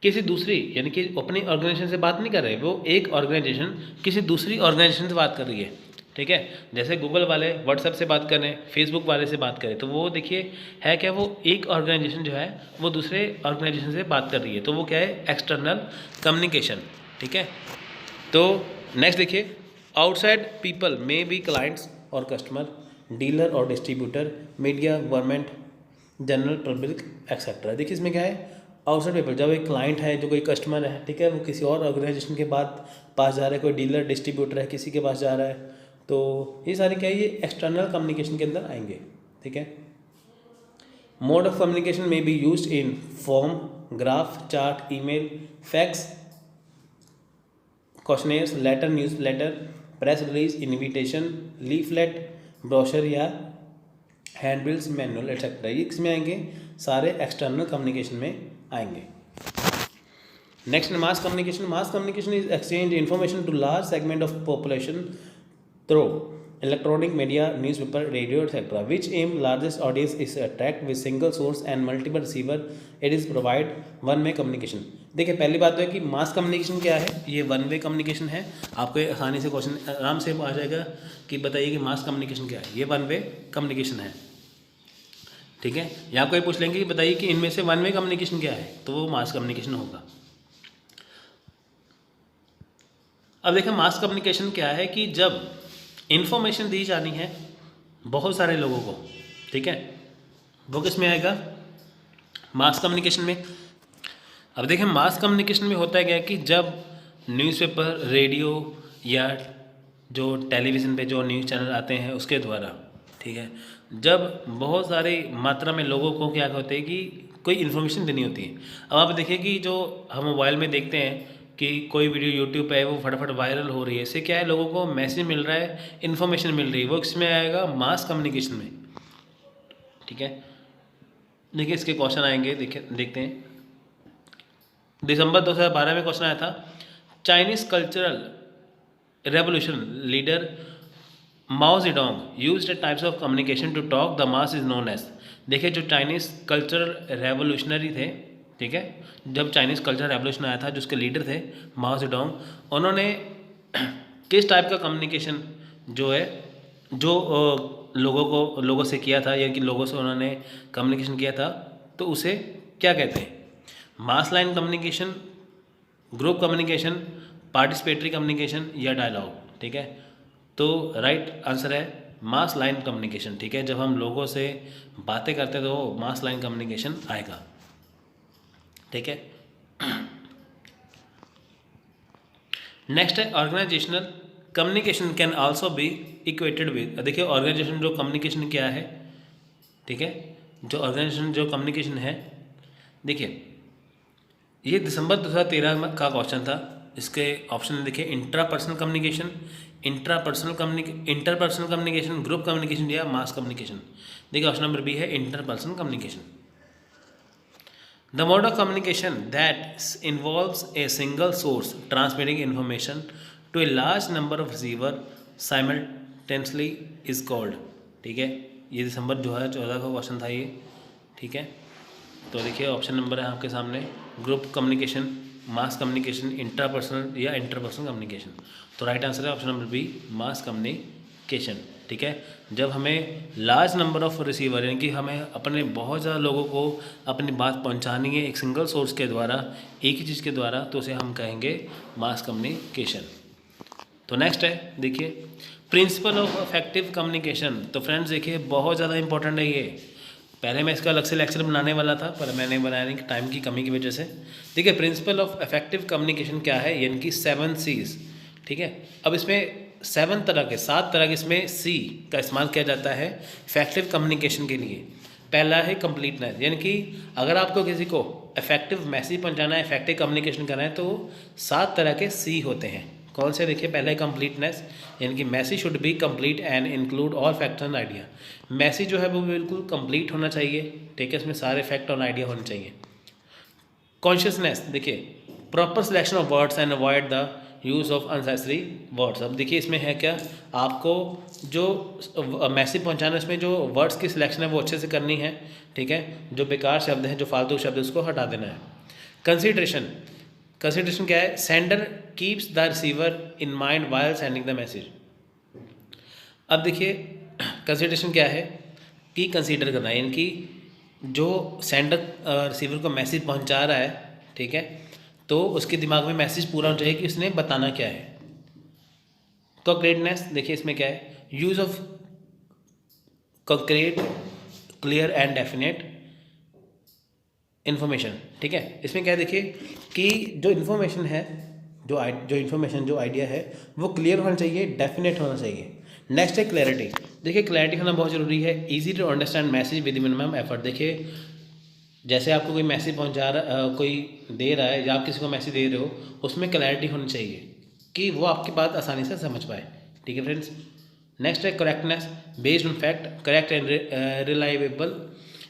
किसी दूसरी, यानी कि अपनी ऑर्गेनाइजेशन से बात नहीं कर रहे, वो एक ऑर्गेनाइजेशन किसी दूसरी ऑर्गेनाइजेशन से बात कर रही है, ठीक है। जैसे गूगल वाले व्हाट्सएप से बात करें, फेसबुक वाले से बात करें, तो वो देखिए है क्या, वो एक ऑर्गेनाइजेशन जो है वो दूसरे ऑर्गेनाइजेशन से बात कर रही है, तो वो क्या है, एक्सटर्नल कम्युनिकेशन, ठीक है। तो नेक्स्ट देखिए outside people may be clients और कस्टमर, डीलर और distributor, media, government, general public etcetera. देखिए इसमें क्या है, आउटसाइड पीपल, जब एक क्लाइंट है, जो कोई कस्टमर है, ठीक है, वो किसी और ऑर्गेनाइजेशन के पास जा रहा है, कोई डीलर डिस्ट्रीब्यूटर है किसी के पास जा रहा है, तो ये सारे क्या है, ये एक्सटर्नल कम्युनिकेशन के अंदर आएंगे, ठीक है। मोड ऑफ कम्युनिकेशन में be used in form, graph, chart, email, fax, questionnaires, letter, newsletter, press release, invitation, leaflet, brochure या हैंडबिल्स, मैनुअल एक्सेट्रा। ये किसमें आएंगे, सारे एक्सटर्नल कम्युनिकेशन में आएंगे। Next mass communication. Mass communication is exchange information to large segment of population through electronic media, newspaper, radio, etc., which aim largest audience is attract with single source and multiple receiver. It is provide one way communication. देखिए पहली बात तो है कि mass communication क्या है, ये one way communication है। आपको आसानी से क्वेश्चन आराम से आ जाएगा कि बताइए कि मास कम्युनिकेशन क्या है, ये वन वे कम्युनिकेशन है, ठीक है। या आपको ये पूछ लेंगे कि बताइए कि इनमें से वन वे कम्युनिकेशन क्या है, तो वो मास कम्युनिकेशन होगा। अब देखिए मास कम्युनिकेशन क्या है कि जब इन्फॉर्मेशन दी जानी है बहुत सारे लोगों को, ठीक है, वो किस में आएगा, मास कम्युनिकेशन में। अब देखिए मास कम्युनिकेशन में होता है क्या कि जब न्यूज़पेपर, रेडियो या जो टेलीविज़न पे जो न्यूज़ चैनल आते हैं उसके द्वारा, ठीक है, जब बहुत सारी मात्रा में लोगों को क्या होते हैं कि कोई इन्फॉर्मेशन देनी होती है। अब आप देखिए कि जो हम मोबाइल में देखते हैं कि कोई वीडियो यूट्यूब पे है वो फटाफट वायरल हो रही है, इससे क्या है, लोगों को मैसेज मिल रहा है, इन्फॉर्मेशन मिल रही है, वो किसमें आएगा, मास कम्युनिकेशन में, ठीक है। देखिए इसके क्वेश्चन आएंगे, देखिए देखते हैं। दिसंबर 2012 में क्वेश्चन आया था, Chinese cultural revolution leader Mao Zedong used types of communication to talk the mass is known as. देखिए जो चाइनीज़ कल्चरल रेवोल्यूशनरी थे, ठीक है, जब चाइनीज़ कल्चर रेवोल्यूशन आया था, जो उसके लीडर थे माओ जेडोंग, उन्होंने किस टाइप का कम्युनिकेशन जो है, जो लोगों से किया था, यानी कि लोगों से उन्होंने कम्युनिकेशन किया था, तो उसे क्या कहते हैं? Mass line communication, group communication, participatory communication या डायलॉग। ठीक है, तो राइट आंसर है मास लाइन कम्युनिकेशन। ठीक है, जब हम लोगों से बातें करते हैं तो मास लाइन कम्युनिकेशन आएगा। ठीक है, नेक्स्ट है organizational communication can also be equated with. देखिए ऑर्गेनाइजेशन जो कम्युनिकेशन क्या है, ठीक है, जो ऑर्गेनाइजेशन जो कम्युनिकेशन है, देखिए ये दिसंबर 2013 का क्वेश्चन था। इसके ऑप्शन देखिए intrapersonal communication, interpersonal communication, group communication या मास कम्युनिकेशन। देखिए ऑप्शन नंबर बी है interpersonal communication. The mode of communication that involves a single source transmitting information to a large number of receiver simultaneously is called। ठीक है, ये दिसंबर 2014 का question था ये। ठीक है, तो देखिए ऑप्शन नंबर है आपके सामने group communication, mass communication, intrapersonal या इंटरपर्सनल कम्युनिकेशन। तो राइट आंसर है option number B mass communication. ठीक है, जब हमें लार्ज नंबर ऑफ रिसीवर यानी कि हमें अपने बहुत ज़्यादा लोगों को अपनी बात पहुंचानी है एक सिंगल सोर्स के द्वारा, एक ही चीज़ के द्वारा, तो उसे हम कहेंगे मास कम्युनिकेशन। तो नेक्स्ट है देखिए प्रिंसिपल ऑफ इफेक्टिव कम्युनिकेशन। तो फ्रेंड्स देखिए बहुत ज़्यादा इंपॉर्टेंट है ये। पहले मैं इसका अलग से लेक्चर बनाने वाला था पर मैंने बनाया नहीं टाइम की कमी की वजह से। देखिए प्रिंसिपल ऑफ इफेक्टिव कम्युनिकेशन क्या है, यानी कि 7 C's। ठीक है, अब इसमें 7 तरह के इसमें सी का इस्तेमाल किया जाता है इफेक्टिव कम्युनिकेशन के लिए। पहला है कंप्लीटनेस, यानी कि अगर आपको किसी को इफेक्टिव मैसेज पहुंचाना है, इफेक्टिव कम्युनिकेशन करना है, तो 7 तरह के सी होते हैं। कौन से? देखिए पहला है कंप्लीटनेस, यानी कि message should B complete and include all facts and idea. Message जो है वो बिल्कुल कंप्लीट होना चाहिए। ठीक है, इसमें सारे फैक्ट और आइडिया होने चाहिए। कॉन्शियसनेस, देखिए proper selection of words and avoid the use of unnecessary words. अब देखिए इसमें है क्या, आपको जो मैसेज पहुंचाना है इसमें जो वर्ड्स की सिलेक्शन है वो अच्छे से करनी है। ठीक है, जो बेकार शब्द हैं, जो फालतू शब्द है, उसको हटा देना है। कंसिडरेशन क्या है? Sender keeps the receiver in mind while sending the message. अब देखिए कंसिडरेशन क्या है कि कंसीडर करना है, यानी कि जो सेंडर रिसीवर को मैसेज पहुंचा रहा है, ठीक है, तो उसके दिमाग में मैसेज पूरा होना चाहिए कि उसने बताना क्या है। कॉन्क्रीटनेस, देखिए इसमें क्या है? Use of concrete, clear and definite information. ठीक है, इसमें क्या है देखिए कि जो इन्फॉर्मेशन है, जो आइडिया है वो क्लियर होना चाहिए, डेफिनेट होना चाहिए। नेक्स्ट है क्लैरिटी। देखिए क्लैरिटी होना बहुत ज़रूरी है। Easy to understand message with minimum effort. देखिए जैसे आपको कोई मैसेज पहुंचा रहा, कोई दे रहा है या आप किसी को मैसेज दे रहे हो, उसमें क्लैरिटी होनी चाहिए कि वो आपकी बात आसानी से समझ पाए। ठीक है फ्रेंड्स, नेक्स्ट है correctness, based on fact, correct and reliable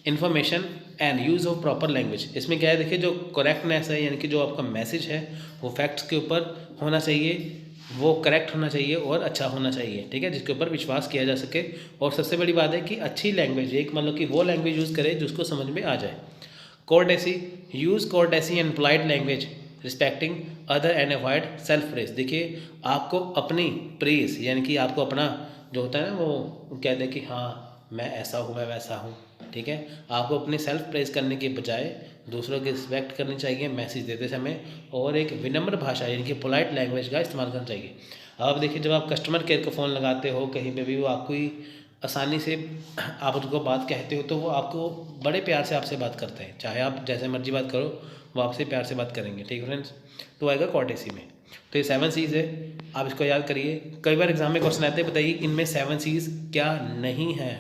information and use of proper language. इसमें क्या है देखिए जो करेक्टनेस है, यानी कि जो आपका मैसेज है वो फैक्ट्स के ऊपर होना चाहिए, वो करेक्ट होना चाहिए और अच्छा होना चाहिए। ठीक है, जिसके ऊपर विश्वास किया जा सके। और सबसे बड़ी बात है कि अच्छी लैंग्वेज, एक मतलब कि वो लैंग्वेज यूज़ करे जिसको समझ में आ जाए। Courtesy, use courtesy and polite language respecting other and avoid self praise. देखिए आपको अपनी प्रेज, यानी कि आपको अपना जो होता है ना, वो कहते हैं कि हाँ मैं ऐसा हूँ, मैं वैसा हूँ। ठीक है, आपको अपनी सेल्फ प्रेज करने के बजाय दूसरों की रिस्पेक्ट करनी चाहिए मैसेज देते समय, और एक विनम्र भाषा यानी कि पोलाइट लैंग्वेज का इस्तेमाल करना चाहिए। अब देखिए जब आप कस्टमर केयर को फ़ोन लगाते हो कहीं पे भी, वो आपको ही आसानी से आप उनको बात कहते हो तो वो आपको बड़े प्यार से आपसे बात करते हैं। चाहे आप जैसे मर्जी बात करो, वो आपसे प्यार से बात करेंगे। ठीक है फ्रेंड्स, तो आएगा कोर्टेसी में। तो ये 7 C's है, आप इसको याद करिए। कई बार एग्जाम में क्वेश्चन आते हैं, बताइए इनमें 7 C's क्या नहीं है,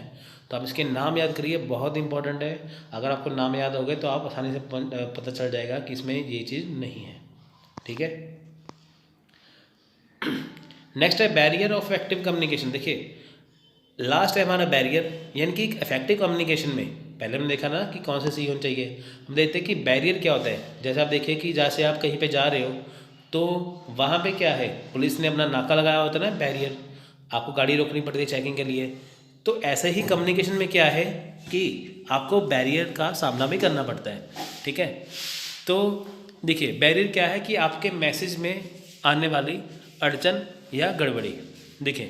तो आप इसके नाम याद करिए, बहुत इंपॉर्टेंट है। अगर आपको नाम याद हो गए तो आप आसानी से पता चल जाएगा कि इसमें ये चीज़ नहीं है। ठीक है, नेक्स्ट है बैरियर ऑफ इफेक्टिव कम्युनिकेशन। देखिए लास्ट है हमारा बैरियर, यानी कि इफेक्टिव कम्युनिकेशन में पहले हमने देखा ना कि कौन से सी होने चाहिए। हम देखते हैं कि बैरियर क्या होता है। जैसे आप देखिए कि जैसे आप कहीं पे जा रहे हो तो वहाँ पे क्या है, पुलिस ने अपना नाका लगाया होता है ना, बैरियर, आपको गाड़ी रोकनी पड़ती है चेकिंग के लिए। तो ऐसे ही कम्युनिकेशन में क्या है कि आपको बैरियर का सामना भी करना पड़ता है। ठीक है, तो देखिए बैरियर क्या है कि आपके मैसेज में आने वाली अड़चन या गड़बड़ी। देखिए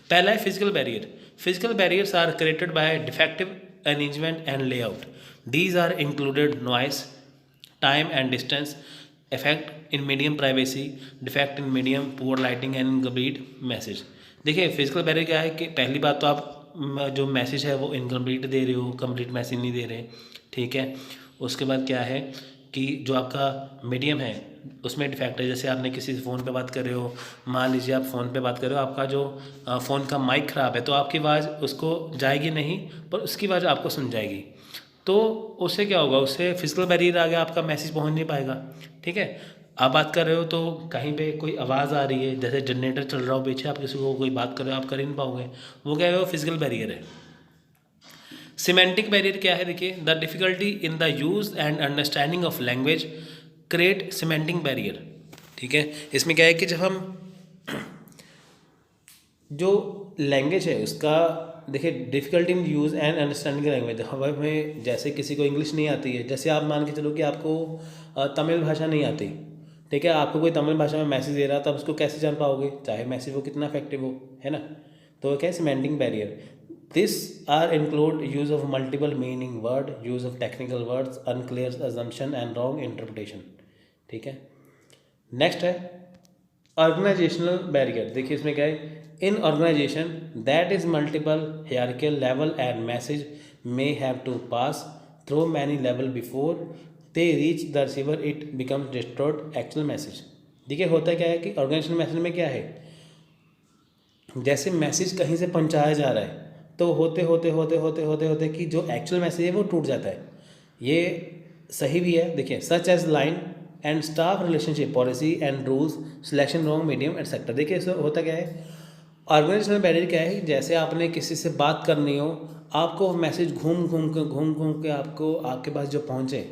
पहला है physical barrier. Physical barriers are created by defective arrangement and layout. These are included noise, time and distance, effect in medium privacy, defect in medium, poor lighting and incomplete message. देखिए फिजिकल बैरियर क्या है कि पहली बात तो आप जो message है वो इनकम्प्लीट दे रहे हो, कंप्लीट मैसेज नहीं दे रहे, ठीक है। उसके बाद क्या है कि जो आपका मीडियम है उसमें डिफेक्ट है। जैसे आपने किसी से फ़ोन पे बात कर रहे हो, मान लीजिए आप फ़ोन पे बात कर रहे हो, आपका जो फ़ोन का माइक ख़राब है तो आपकी आवाज़ उसको जाएगी नहीं, पर उसकी आवाज़ आपको सुन जाएगी। तो उससे क्या होगा, उससे फिजिकल बैरियर आ गया, आपका मैसेज पहुंच नहीं पाएगा, ठीक है। आप बात कर रहे हो तो कहीं पे कोई आवाज़ आ रही है, जैसे जनरेटर चल रहा हो पीछे, आप किसी को कोई बात कर रहे हो, आप कर ही नहीं पाओगे, वो क्या है, वो फिजिकल बैरियर है। सिमेंटिक बैरियर क्या है, देखिए the difficulty in the use and understanding of language create semantic barrier, ठीक है। इसमें क्या है कि जब हम जो लैंग्वेज है उसका देखिए difficulty in use and understanding language, हमें जैसे किसी को इंग्लिश नहीं आती है, जैसे आप मान के चलो कि आपको तमिल भाषा नहीं आती, ठीक है, आपको कोई तमिल भाषा में मैसेज दे रहा है, तब उसको कैसे जान पाओगे, चाहे मैसेज वो कितना इफेक्टिव हो, है ना। तो क्या है semantic barrier. This are include use of multiple meaning word, use of technical words, unclear assumption and wrong interpretation, ठीक है। नेक्स्ट है ऑर्गेनाइजेशनल बैरियर। देखिए इसमें क्या है, in organization that is multiple hierarchical level and message may have to pass through many level before they reach the receiver, it becomes distort actual message. देखिए होता क्या है कि ऑर्गेनाइजेशन मैसेज में क्या है, जैसे मैसेज कहीं से पहुंचाया जा रहा है तो होते होते होते होते होते होते कि जो एक्चुअल मैसेज है वो टूट जाता है। ये सही भी है, देखिए such as line and staff relationship policy and rules selection wrong medium etcetera. देखिए इसमें होता क्या है, ऑर्गेनाइजेशनल बैरियर क्या है, जैसे आपने किसी से बात करनी हो, आपको मैसेज घूम घूम के आपको आपके पास जो पहुँचे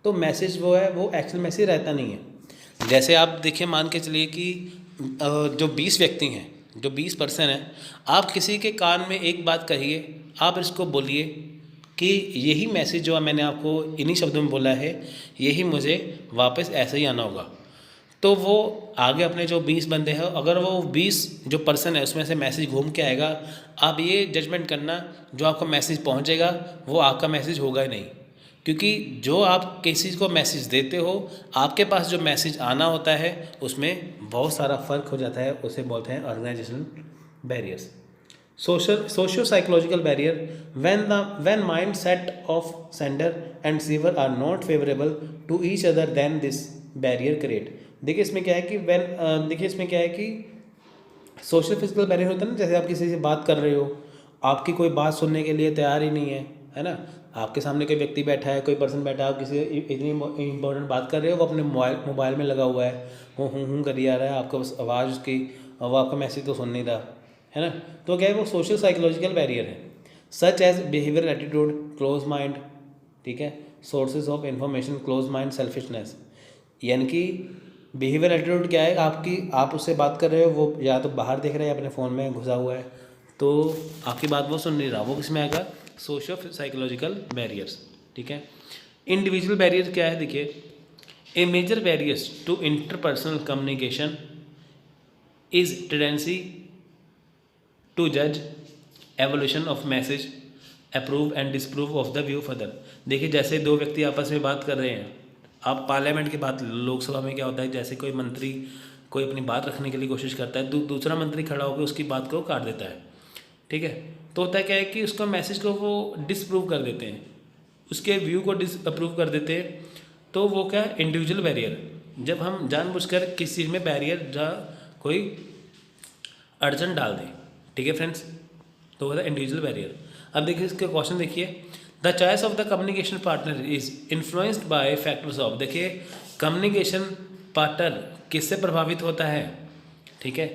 तो मैसेज वो है वो एक्चुअल मैसेज रहता नहीं है। जैसे आप देखिए मान के चलिए कि जो 20 व्यक्ति हैं, जो 20 पर्सन हैं, आप किसी के कान में एक बात कहिए, आप इसको बोलिए कि यही मैसेज जो मैंने आपको इन्हीं शब्दों में बोला है यही मुझे वापस ऐसे ही आना होगा, तो वो आगे अपने जो 20 बंदे हैं, अगर वो 20 जो पर्सन है उसमें से मैसेज घूम के आएगा, आप ये जजमेंट करना जो आपका मैसेज पहुंचेगा वो आपका मैसेज होगा ही नहीं, क्योंकि जो आप किसी को मैसेज देते हो आपके पास जो मैसेज आना होता है उसमें बहुत सारा फ़र्क हो जाता है, उसे बोलते हैं organizational barriers. Socio psychological barrier, when mind set of sender and receiver are not favourable to each other then this barrier create. देखिए इसमें क्या है कि देखिए इसमें क्या है कि सोशल फिजिकल बैरियर होता है ना, जैसे आप किसी से बात कर रहे हो, आपकी कोई बात सुनने के लिए तैयार ही नहीं है ना, आपके सामने कोई व्यक्ति बैठा है, कोई पर्सन बैठा है, आप किसी इतनी इंपॉर्टेंट बात कर रहे हो, वो अपने मोबाइल में लगा हुआ है, हूँ करी जा रहा है, आपको बस आवाज़ उसकी, वो आपका मैसेज तो सुन नहीं रहा है ना। तो क्या है वो सोशल साइकोलॉजिकल बैरियर है। Such as behaviour attitude, close mind, ठीक है, sources of information, close mind, selfishness. यानी कि बिहेवियर एटीट्यूड क्या है, आप उससे बात कर रहे हो, वो या तो बाहर देख रहे हैं अपने फ़ोन में घुसा हुआ है, तो आपकी बात वो सुन नहीं रहा, वो किसमें आएगा, सोशल साइकोलॉजिकल बैरियर्स, ठीक है। इंडिविजुअल बैरियर क्या है, देखिए a major barriers to interpersonal communication is tendency to जज evolution of message, approve and disapprove of the view further. देखिए जैसे दो व्यक्ति आपस में बात कर रहे हैं, आप पार्लियामेंट की बात, लोकसभा में क्या होता है, जैसे कोई मंत्री कोई अपनी बात रखने के लिए कोशिश करता है, दूसरा मंत्री खड़ा होकर उसकी बात को काट देता है, ठीक है। तो होता है क्या है कि उसका मैसेज को वो डिसप्रूव कर देते हैं, उसके व्यू को डिसअप्रूव कर देते हैं, तो वो क्या है इंडिविजुअल बैरियर। जब हम जानबूझकर किसी चीज़ में बैरियर जहाँ कोई अड़चन डाल दें, ठीक है फ्रेंड्स, तो होता है इंडिविजुअल बैरियर। अब देखिए इसका क्वेश्चन देखिए, the choice of the communication partner is influenced by factors of. देखिए कम्युनिकेशन पार्टनर किससे प्रभावित होता है, ठीक है,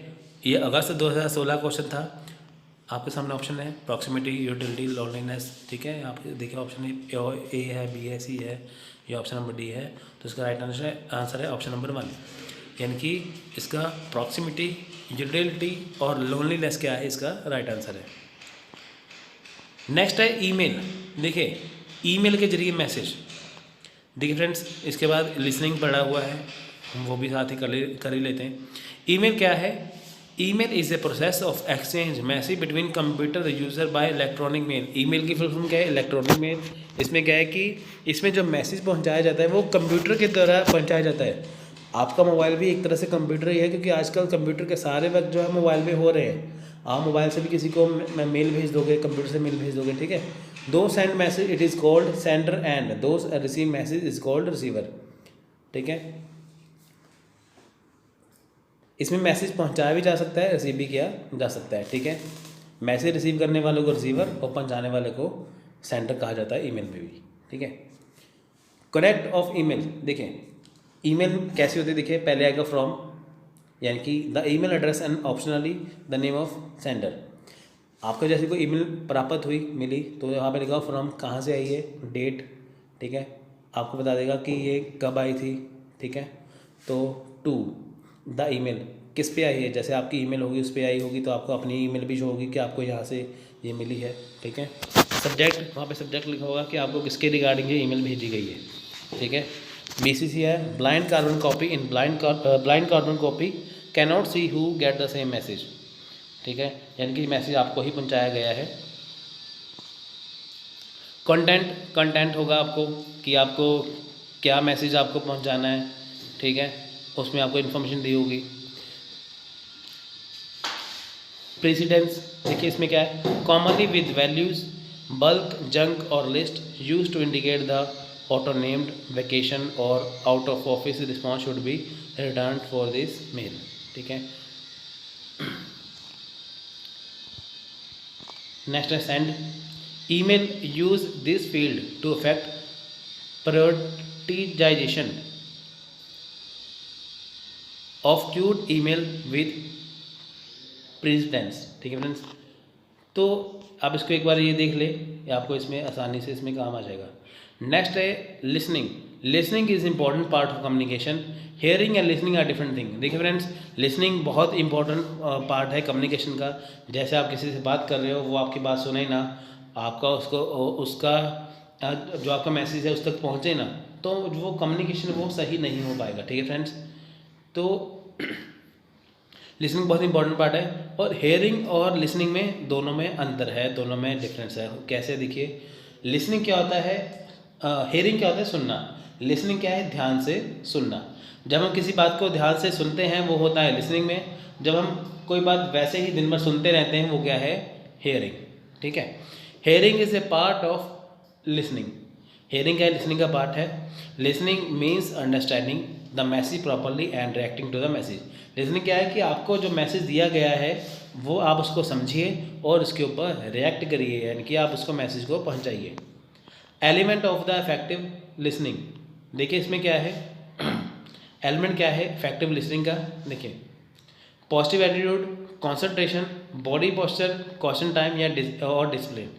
ये अगस्त 2016 क्वेश्चन था, आपके सामने ऑप्शन है प्रॉक्सिमिटी, यूटिलिटी, लोनलीनेस, ठीक है। आप देखिए ऑप्शन ए है, बी है, सी है, ये ऑप्शन नंबर डी है, तो इसका राइट आंसर है ऑप्शन नंबर 1, यानी कि इसका प्रॉक्सिमिटी, यूटिलिटी और लोनलीनेस क्या है, इसका राइट आंसर है। नेक्स्ट है ईमेल। देखिए ईमेल के जरिए मैसेज, देखिए फ्रेंड्स इसके बाद लिसनिंग पड़ा हुआ है, हम वो भी साथ ही कर ही लेते हैं। ईमेल क्या है, email is a process of exchange message between computer user by electronic mail. Email की फुल फॉर्म क्या है? Electronic mail. इसमें क्या है कि इसमें जो मैसेज पहुंचाया जाता है वो कंप्यूटर के द्वारा पहुंचाया जाता है। आपका मोबाइल भी एक तरह से कंप्यूटर ही है, क्योंकि आजकल कंप्यूटर के सारे वर्क जो है मोबाइल में हो रहे हैं। आप मोबाइल से भी किसी को मेल भेज दोगे, कंप्यूटर से मेल भेज दोगे, ठीक है। दो send message it is called sender and those receive message is called receiver, ठीक है। इसमें मैसेज पहुंचाया भी जा सकता है, रिसीव भी किया जा सकता है, ठीक है। मैसेज रिसीव करने वालों को रिसीवर और पहुंचाने वाले को सेंडर कहा जाता है ईमेल में भी, ठीक है। कनेक्ट ऑफ ईमेल, देखें ईमेल कैसी होती है, देखिए पहले आएगा फ्रॉम, यानी कि the email address and optionally the name of sender. आपको जैसे कोई ईमेल प्राप्त हुई, मिली, तो यहाँ पे लिखा फ्रॉम कहाँ से आई है, डेट, ठीक है, आपको बता देगा कि ये कब आई थी, ठीक है। तो टू द ईमेल किस पे आई है, जैसे आपकी ईमेल होगी उस पर आई होगी तो आपको अपनी ईमेल भी शो होगी कि आपको यहाँ से ये मिली है, ठीक है। सब्जेक्ट, वहाँ पे सब्जेक्ट लिखा होगा कि आपको किसके रिगार्डिंग ये ईमेल भेजी गई है, ठीक है। BCC है blind carbon copy, in blind carbon copy can not see who get the same message, ठीक है, यानी कि मैसेज आपको ही पहुंचाया गया है। कंटेंट होगा आपको कि आपको क्या मैसेज आपको पहुंचाना है, ठीक है, उसमें आपको इन्फॉर्मेशन दी होगी। प्रेसिडेंस, देखिए इसमें क्या है, commonly with values bulk junk और list use to indicate the auto named vacation और out of office response should be return for this mail, ठीक है। नेक्स्ट है send email, use this field to affect prioritization of queued email with precedence, ठीक है friends. तो आप इसको एक बार ये देख ले, आपको इसमें आसानी से इसमें काम आ जाएगा। नेक्स्ट है listening. Listening is important part of communication. Hearing and listening are different thing. देखिए फ्रेंड्स, लिसनिंग बहुत इंपॉर्टेंट पार्ट है कम्युनिकेशन का। जैसे आप किसी से बात कर रहे हो, वो आपकी बात सुने ना, आपका उसका जो आपका मैसेज है उस तक पहुँचे ना, तो वो कम्युनिकेशन वो सही नहीं हो पाएगा, ठीक है फ्रेंड्स। तो लिसनिंग बहुत इंपॉर्टेंट पार्ट है, और हेयरिंग और लिसनिंग में दोनों में अंतर है, दोनों में डिफरेंस है। कैसे, देखिए लिसनिंग क्या होता है, हेयरिंग क्या होता है, सुनना। लिसनिंग क्या है, ध्यान से सुनना। जब हम किसी बात को ध्यान से सुनते हैं वो होता है लिसनिंग में। जब हम कोई बात वैसे ही दिन भर सुनते रहते हैं वो क्या है, हेयरिंग, ठीक है। Hearing is a part of listening. Hearing क्या है, लिसनिंग का पार्ट है। Listening means understanding the message properly and reacting to the message. Listening क्या है कि आपको जो मैसेज दिया गया है वो आप उसको समझिए और उसके ऊपर रिएक्ट करिए, यानी कि आप उसको मैसेज को पहुंचाइए। Element of the effective listening, देखिए इसमें क्या है, एलिमेंट क्या है इफेक्टिव लिसनिंग का, देखिए positive attitude, concentration, body posture, question time या और डिसिप्लिन,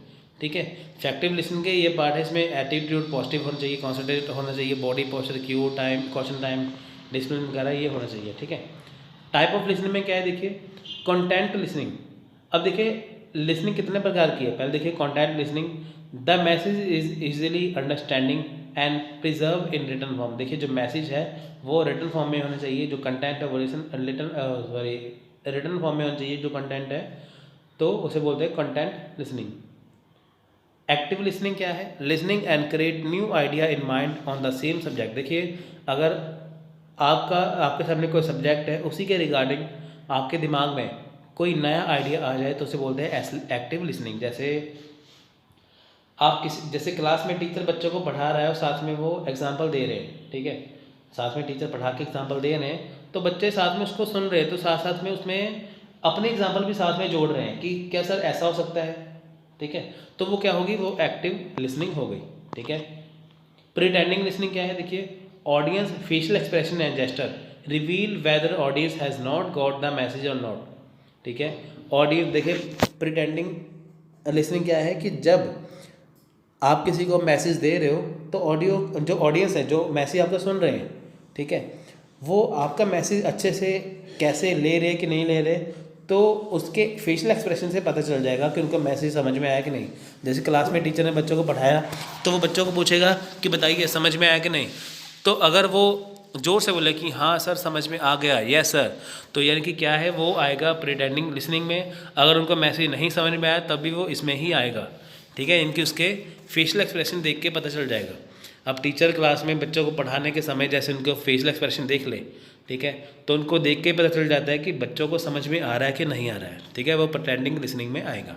ठीक है। इफेक्टिव लिसनिंग के ये पार्ट है, इसमें एटीट्यूड पॉजिटिव होना चाहिए, कॉन्सेंट्रेट होना चाहिए, body posture, Q time, question time, discipline वगैरह ये होना चाहिए, ठीक है। टाइप ऑफ लिसनिंग में क्या है, देखिए कंटेंट लिसनिंग। अब देखिए लिसनिंग कितने प्रकार की है, पहले देखिए content listening, the message is easily understanding and preserve in written form. देखिए जो मैसेज है वो रिटन फॉर्म में होना चाहिए, जो कंटेंट है वो रिटन फॉर्म में होना चाहिए जो कंटेंट है, तो उसे बोलते हैं कंटेंट लिसनिंग। एक्टिव लिसनिंग क्या है, listening and create new idea in mind on the same subject. देखिए अगर आपके सामने कोई सब्जेक्ट है, उसी के रिगार्डिंग आपके दिमाग में कोई नया आइडिया आ जाए तो उसे बोलते हैं एक्टिव लिसनिंग। जैसे आप जैसे क्लास में टीचर बच्चों को पढ़ा रहा है और साथ में वो एग्जाम्पल दे रहे हैं, ठीक है, साथ में टीचर पढ़ा के एग्जाम्पल दे रहे हैं, तो बच्चे साथ में उसको सुन रहे हैं, तो साथ साथ में उसमें अपने एग्जाम्पल भी साथ में जोड़ रहे हैं कि क्या सर ऐसा हो सकता है, ठीक है, तो वो क्या होगी, वो एक्टिव लिसनिंग हो गई, ठीक है। प्रिटेंडिंग लिसनिंग क्या है, देखिए audience facial expression and gesture reveal whether audience has not got the message और नॉट, ठीक है। ऑडियंस, देखिए प्रिटेंडिंग लिसनिंग क्या है कि जब आप किसी को मैसेज दे रहे हो तो जो ऑडियंस है, जो मैसेज आपका सुन रहे हैं, ठीक है, वो आपका मैसेज अच्छे से कैसे ले रहे कि नहीं ले रहे, तो उसके फेशियल एक्सप्रेशन से पता चल जाएगा कि उनको मैसेज समझ में आया कि नहीं। जैसे क्लास में टीचर ने बच्चों को पढ़ाया तो वो बच्चों को पूछेगा कि बताइए समझ में आया कि नहीं, तो अगर वो ज़ोर से बोले कि हाँ सर समझ में आ गया, यस सर, तो यानी कि क्या है, वो आएगा प्रिटेंडिंग लिसनिंग में। अगर उनको मैसेज नहीं समझ में आया तब भी वो इसमें ही आएगा, ठीक है। इनकी उसके फेशियल एक्सप्रेशन देख के पता चल जाएगा। अब टीचर क्लास में बच्चों को पढ़ाने के समय जैसे उनको फेशियल एक्सप्रेशन देख ले, ठीक है, तो उनको देख के पता चल जाता है कि बच्चों को समझ में आ रहा है कि नहीं आ रहा है, ठीक है, वो प्रिटेंडिंग लिसनिंग में आएगा।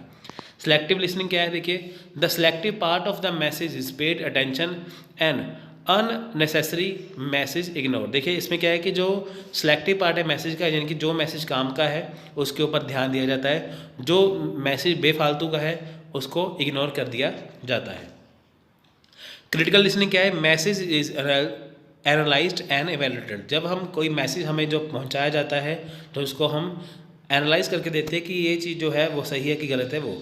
सिलेक्टिव लिसनिंग क्या है, देखिए, the selective part of the message is paid attention and unnecessary message ignore. देखिए इसमें क्या है कि जो सिलेक्टिव पार्ट है मैसेज का, यानी कि जो मैसेज काम का है उसके ऊपर ध्यान दिया जाता है, जो मैसेज बेफालतू का है उसको इग्नोर कर दिया जाता है। क्रिटिकल लिसनिंग क्या है, मैसेज इज एनालाइज्ड एंड एवेल्यूएटेड। जब हम कोई मैसेज हमें जो पहुंचाया जाता है तो उसको हम एनालाइज करके देते हैं कि ये चीज़ जो है वो सही है कि गलत है, वो,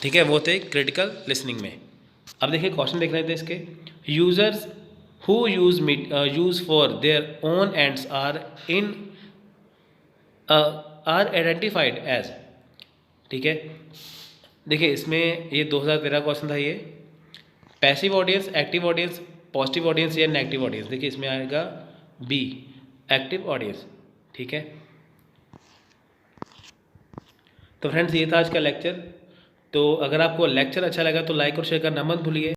ठीक है, वो थे क्रिटिकल लिसनिंग में। अब देखिए क्वेश्चन देख रहे थे इसके, users who use for their own ends are identified as, ठीक है। देखिए इसमें ये 2013 क्वेश्चन था ये, passive audience, active audience, positive audience या नेगेटिव ऑडियंस। देखिए इसमें आएगा बी, एक्टिव ऑडियंस, ठीक है। तो फ्रेंड्स ये था आज का लेक्चर। तो अगर आपको लेक्चर अच्छा लगा तो लाइक और शेयर करना मत भूलिए।